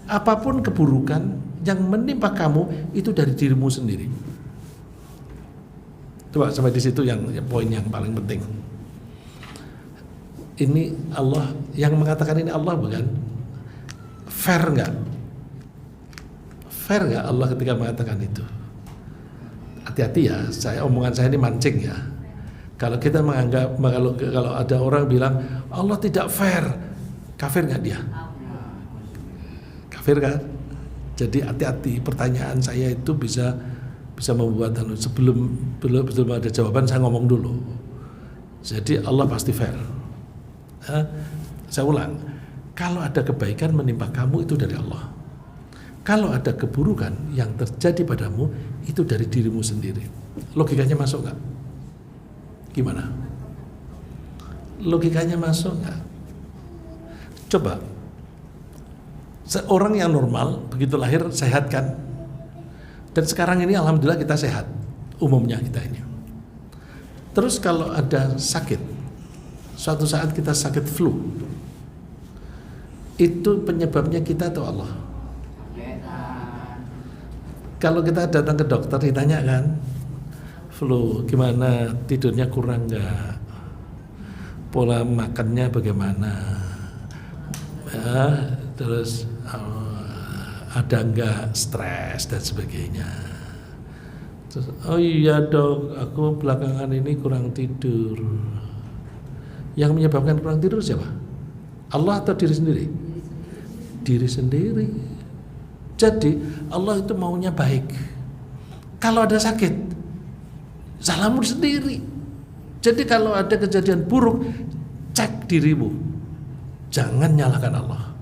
Apapun keburukan yang menimpa kamu itu dari dirimu sendiri. Coba sampai di situ yang poin yang paling penting. Ini Allah yang mengatakan, ini Allah bukan? Fair nggak? Fair nggak Allah ketika mengatakan itu? Hati-hati ya, omongan saya ini mancing ya. Kalau kita menganggap, kalau ada orang bilang Allah tidak fair, kafir nggak dia? Kafir kan? Jadi hati-hati, pertanyaan saya itu bisa membuat sebelum ada jawaban saya ngomong dulu. Jadi Allah pasti fair. Saya ulang, kalau ada kebaikan menimpa kamu itu dari Allah. Kalau ada keburukan yang terjadi padamu itu dari dirimu sendiri. Logikanya masuk nggak? Gimana? Logikanya masuk nggak? Coba, seorang yang normal begitu lahir sehat kan? Dan sekarang ini alhamdulillah kita sehat, umumnya kita ini. Terus kalau ada sakit, suatu saat kita sakit flu, itu penyebabnya kita atau Allah? Kalau kita datang ke dokter ditanya kan, flu gimana, tidurnya kurang nggak, pola makannya bagaimana, ya, terus ada nggak stres dan sebagainya. Terus, oh iya dok, aku belakangan ini kurang tidur. Yang menyebabkan kurang tidur siapa? Allah atau diri sendiri? Diri sendiri. Jadi Allah itu maunya baik. Kalau ada sakit, salahmu sendiri. Jadi kalau ada kejadian buruk, cek dirimu. Jangan nyalahkan Allah.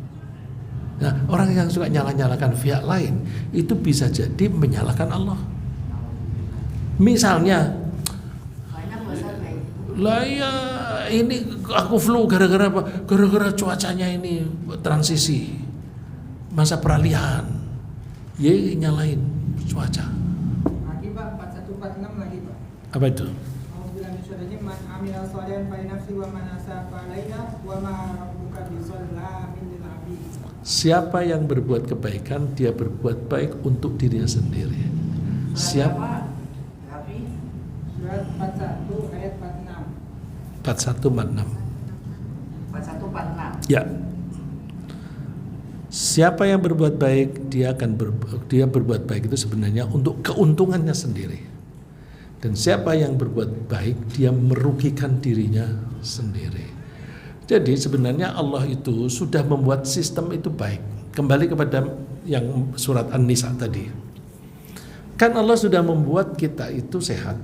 Nah, orang yang suka nyalahkan pihak lain itu bisa jadi menyalahkan Allah. Misalnya, lah ya ini aku flu gara-gara apa? Gara-gara cuacanya ini transisi masa peralihan. Ya nyalain cuaca. Lagi Pak, 4146 lagi Pak. Apa itu? Mau bilang suaranya man amila sholihan fa nafsi wa man asa fa alaiha wa ma rabbuka bizallamin lil abid. Siapa yang berbuat kebaikan, dia berbuat baik untuk dirinya sendiri. Siapa? Surat 41 ayat 46. 4146. 4146. Ya. Siapa yang berbuat baik, dia berbuat baik itu sebenarnya untuk keuntungannya sendiri. Dan siapa yang berbuat baik, dia merugikan dirinya sendiri. Jadi sebenarnya Allah itu sudah membuat sistem itu baik. Kembali kepada yang surat An-Nisa tadi. Kan Allah sudah membuat kita itu sehat.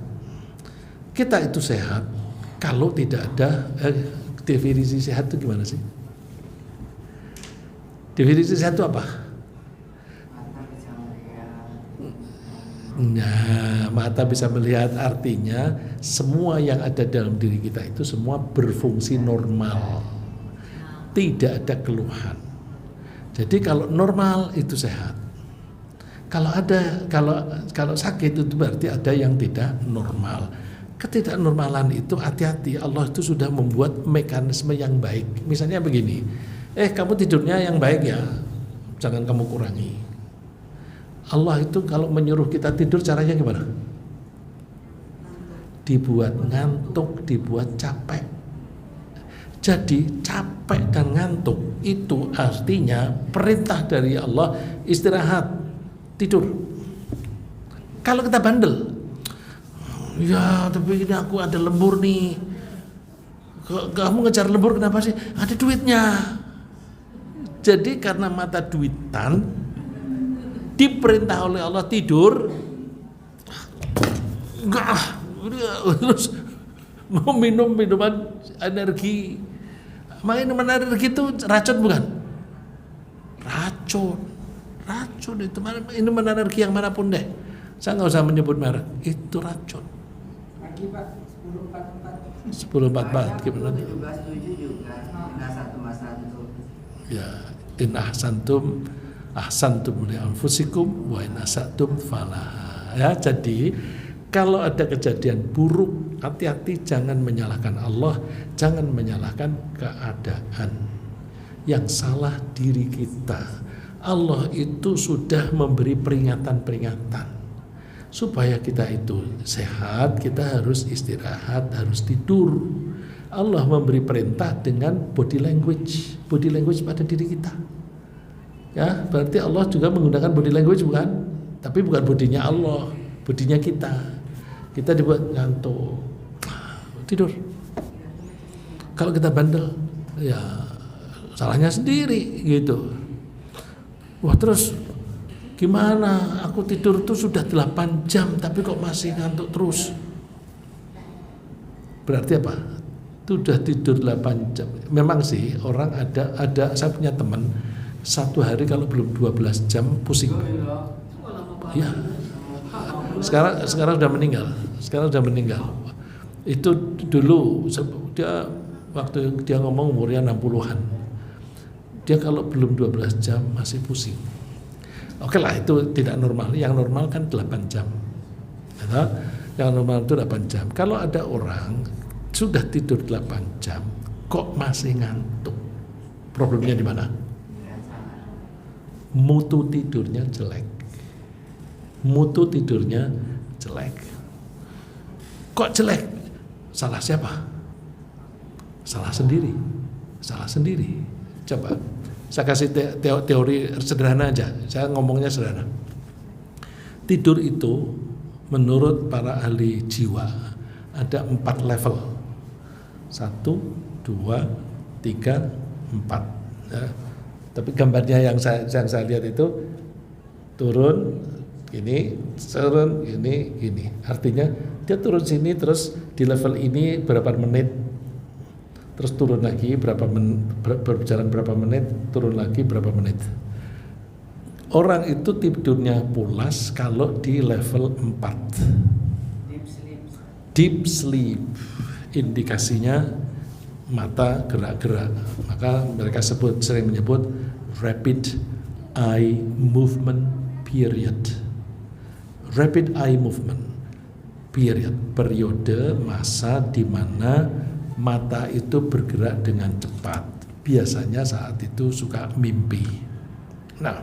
Kita itu sehat kalau tidak ada definisi sehat itu gimana sih? Definisi sehat itu apa? Mata bisa melihat. Nah, mata bisa melihat artinya semua yang ada dalam diri kita itu semua berfungsi normal. Tidak ada keluhan. Jadi kalau normal itu sehat. Kalau sakit itu berarti ada yang tidak normal. Ketidaknormalan itu hati-hati, Allah itu sudah membuat mekanisme yang baik. Misalnya begini, kamu tidurnya yang baik ya, jangan kamu kurangi. Allah itu kalau menyuruh kita tidur caranya gimana? Dibuat ngantuk, dibuat capek. Jadi capek dan ngantuk itu artinya perintah dari Allah istirahat, tidur. Kalau kita bandel, ya tapi ini aku ada lembur nih. Kamu ngejar lembur kenapa sih? Ada duitnya. Jadi karena mata duitan diperintah oleh Allah tidur, enggak, terus mau minum minuman energi. Minuman energi itu racun bukan? Racun itu minuman energi yang manapun deh. Saya nggak usah menyebut merek, itu racun. Lagi Pak, 1044. 1044 gimana? 17:7 juga. Inna satu masantum. Ya, in ahsantum li anfusikum wa in asatum falaha. Ya, jadi kalau ada kejadian buruk, hati-hati jangan menyalahkan Allah, jangan menyalahkan keadaan. Yang salah diri kita. Allah itu sudah memberi peringatan-peringatan supaya kita itu sehat, kita harus istirahat, harus tidur. Allah memberi perintah dengan body language pada diri kita. Ya, berarti Allah juga menggunakan body language bukan? Tapi bukan bodinya Allah, bodinya kita. Kita dibuat ngantuk, tidur. Kalau kita bandel, ya salahnya sendiri gitu. Wah, terus gimana? Aku tidur tuh sudah 8 jam tapi kok masih ngantuk terus. Berarti apa? Sudah tidur 8 jam. Memang sih orang ada saya punya teman satu hari kalau belum 12 jam pusing. Ya. Sekarang sudah meninggal. Itu dulu dia waktu dia ngomong umurnya 60-an. Dia kalau belum 12 jam masih pusing. Oke lah, itu tidak normal. Yang normal kan 8 jam. Ya, yang normal itu 8 jam. Kalau ada orang sudah tidur 8 jam kok masih ngantuk, problemnya di mana? Mutu tidurnya jelek. Kok jelek? Salah siapa? Salah sendiri. Coba saya kasih teori sederhana aja. Saya ngomongnya sederhana. Tidur itu menurut para ahli jiwa ada 4 level. 1, 2, 3, 4. Ya. Tapi gambarnya yang saya lihat itu turun gini, gini. Artinya dia turun sini terus di level ini berapa menit, terus turun lagi berjalan berapa menit, turun lagi berapa menit. Orang itu tidurnya pulas kalau di level 4. Deep sleep. Indikasinya mata gerak-gerak. Maka mereka sering menyebut rapid eye movement period. Rapid eye movement period. Periode masa di mana mata itu bergerak dengan cepat. Biasanya saat itu suka mimpi. Nah,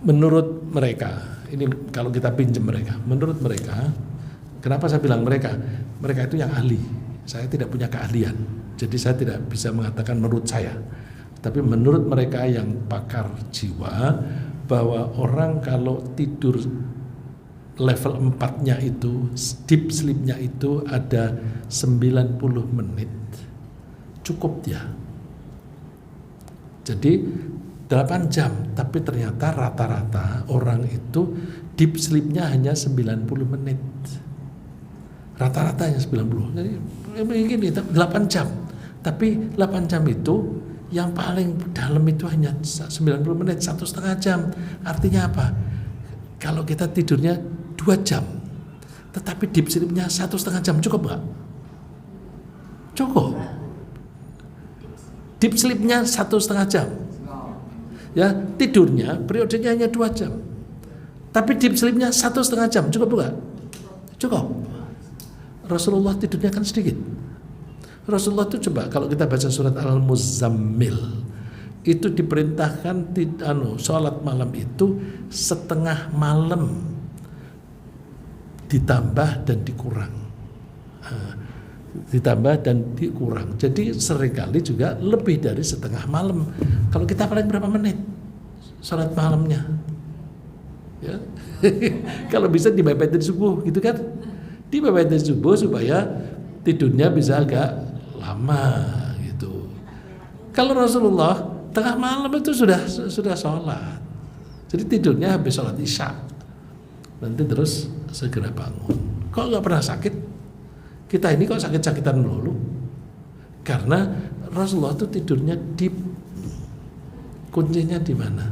menurut mereka, ini kalau kita pinjam mereka, menurut mereka, kenapa saya bilang mereka? Mereka itu yang ahli. Saya tidak punya keahlian, jadi saya tidak bisa mengatakan menurut saya. Tapi menurut mereka yang pakar jiwa, bahwa orang kalau tidur level 4-nya itu, deep sleep-nya itu ada 90 menit. Cukup dia. Jadi 8 jam, tapi ternyata rata-rata orang itu deep sleep-nya hanya 90 menit. Rata-rata hanya 90. Jadi begini, 8 jam. Tapi 8 jam itu yang paling dalam itu hanya 90 menit, 1,5 jam. Artinya apa? Kalau kita tidurnya 2 jam, tetapi deep sleep-nya 1,5 jam, cukup nggak? Cukup. Deep sleep-nya 1,5 jam. Ya, tidurnya periodenya hanya 2 jam. Tapi deep sleep-nya 1,5 jam, cukup nggak? Cukup. Rasulullah tidurnya kan sedikit. Rasulullah itu coba kalau kita baca surat Al-Muzammil itu diperintahkan sholat malam itu setengah malam ditambah dan dikurang. Ditambah dan dikurang. Jadi seringkali juga lebih dari setengah malam. Kalau kita paling berapa menit sholat malamnya? Ya. Kalau bisa dibebetin subuh gitu kan? Dibebetin subuh supaya tidurnya bisa agak lama gitu. Kalau Rasulullah tengah malam itu sudah sholat. Jadi tidurnya habis sholat isya. Nanti terus segera bangun. Kok nggak pernah sakit? Kita ini kok sakit-sakitan melulu? Karena Rasulullah itu tidurnya deep. Kuncinya di mana?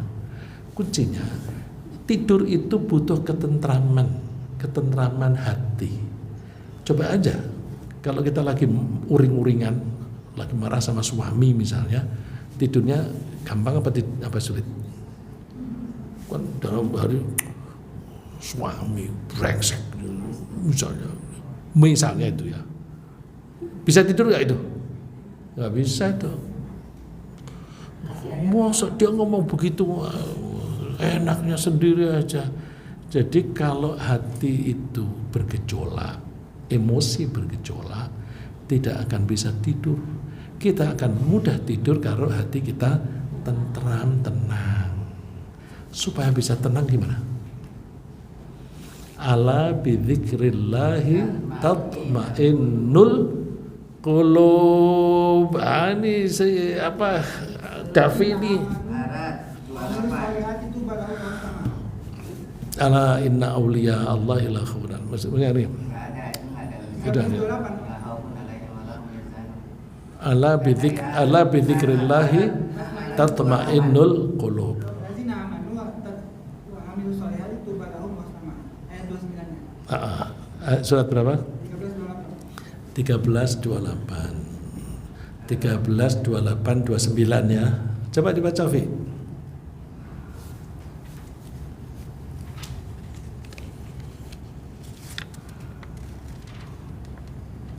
Kuncinya tidur itu butuh ketentraman hati. Coba aja kalau kita lagi uring-uringan, lagi marah sama suami misalnya, tidurnya gampang apa sulit? Kan dalam hari suami brengsek misalnya itu ya, bisa tidur nggak itu? Nggak bisa itu. Masa dia ngomong begitu enaknya sendiri aja. Jadi kalau hati itu bergejolak, emosi bergejolak, tidak akan bisa tidur. Kita akan mudah tidur kalau hati kita tentram, tenang. Supaya bisa tenang gimana? Ala bidzikrillahi tatmainnul qulub. Ini Davini. Ala inna awliya Allah ila khawran. Maksudnya ini. Sudah. Ala bidzikrillahi tatmainnul qulub. Surat berapa? 13:28. 13:28-29 ya. Coba dibaca, Fi.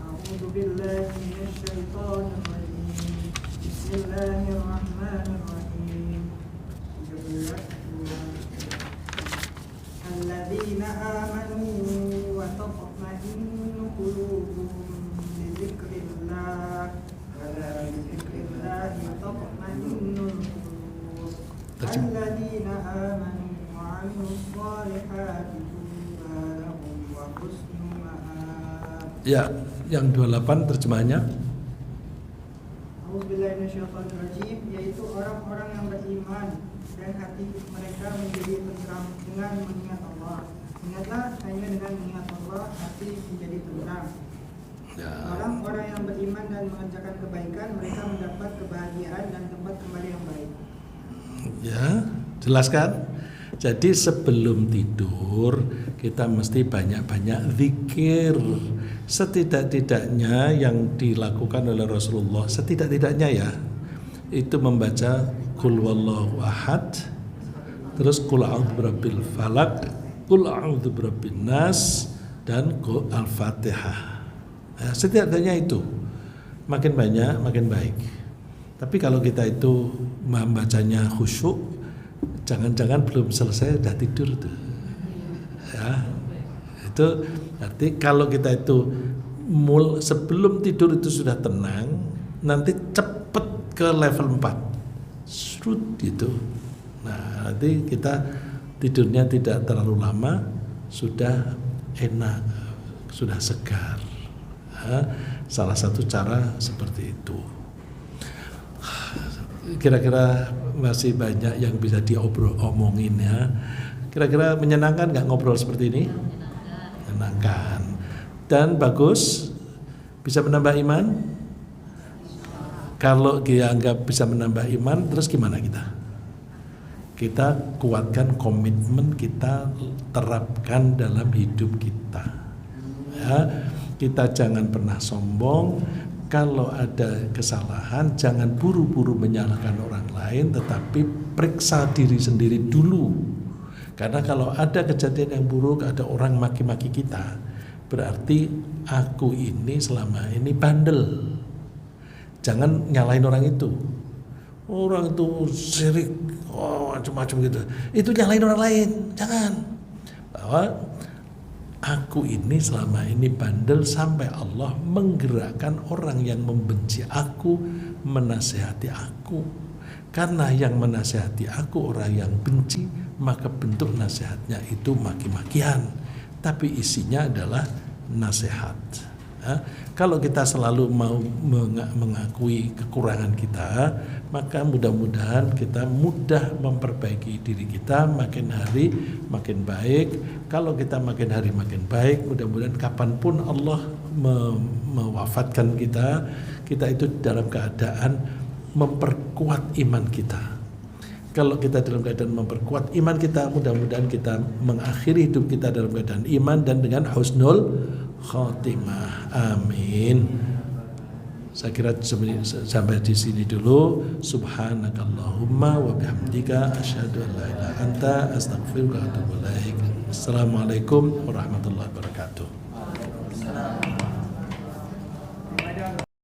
A'udzu billahi minasyaitonir rajim. Bismillahirrahmanirrahim. Alladzina amanu wa tatma'innu qulubuhum bi dzikrillah. Ala dzikrillah tatma'innul qulub. Alladzina amanu wa 'amilus shalihati tuba lahum wa husnu ma'ab. Ya, yang 28 terjemahannya. A'udzubillahi minasyaitonirrajim, yaitu orang-orang yang beriman dan hati mereka menjadi tentram dengan mengingat Allah. Ingatlah hanya dengan mengingat Allah hati menjadi tentram. Ya. Orang-orang yang beriman dan mengerjakan kebaikan, mereka mendapat kebahagiaan dan tempat kembali yang baik. Ya, jelaskan. Jadi sebelum tidur kita mesti banyak-banyak zikir. Setidak-tidaknya yang dilakukan oleh Rasulullah, setidak-tidaknya ya, itu membaca Qul Wallahu Ahad, terus Qul A'udzu Birabbil Falaq, Qul A'udzu Birabbin Nas, dan Qul Al-Fatihah. Ya, setidak-tidaknya itu. Makin banyak makin baik. Tapi kalau kita itu membacanya khusyuk, jangan-jangan belum selesai udah tidur tuh. Ya. Itu berarti kalau kita itu sebelum tidur itu sudah tenang, nanti cepet ke level 4. Surut gitu. Nah, nanti kita tidurnya tidak terlalu lama, sudah enak, sudah segar. Ya, salah satu cara seperti itu. Kira-kira masih banyak yang bisa omongin ya. Kira-kira menyenangkan nggak ngobrol seperti ini? Menyenangkan. Dan bagus, bisa menambah iman. Kalau dianggap bisa menambah iman, terus gimana kita? Kita kuatkan komitmen, kita terapkan dalam hidup kita. Ya, kita jangan pernah sombong. Kalau ada kesalahan, jangan buru-buru menyalahkan orang lain, tetapi periksa diri sendiri dulu. Karena kalau ada kejadian yang buruk, ada orang maki-maki kita, berarti aku ini selama ini bandel. Jangan nyalahin orang itu. Orang itu syirik, macam-macam gitu. Itu nyalahin orang lain, jangan. Bahwa aku ini selama ini bandel sampai Allah menggerakkan orang yang membenci aku, menasehati aku. Karena yang menasehati aku orang yang benci, maka bentuk nasihatnya itu maki-makian. Tapi isinya adalah nasihat. Kalau kita selalu mau mengakui kekurangan kita, maka mudah-mudahan kita mudah memperbaiki diri kita, makin hari makin baik. Kalau kita makin hari makin baik, mudah-mudahan kapanpun Allah mewafatkan kita itu dalam keadaan memperkuat iman kita. Kalau kita dalam keadaan memperkuat iman kita, mudah-mudahan kita mengakhiri hidup kita dalam keadaan iman dan dengan husnul khotimah. Amin. Saya kira sampai di sini dulu. Subhanakallahumma wa bihamdika asyhadu an la ilaha illa anta astaghfiruka wa atubu ilaik. Assalamualaikum warahmatullahi wabarakatuh.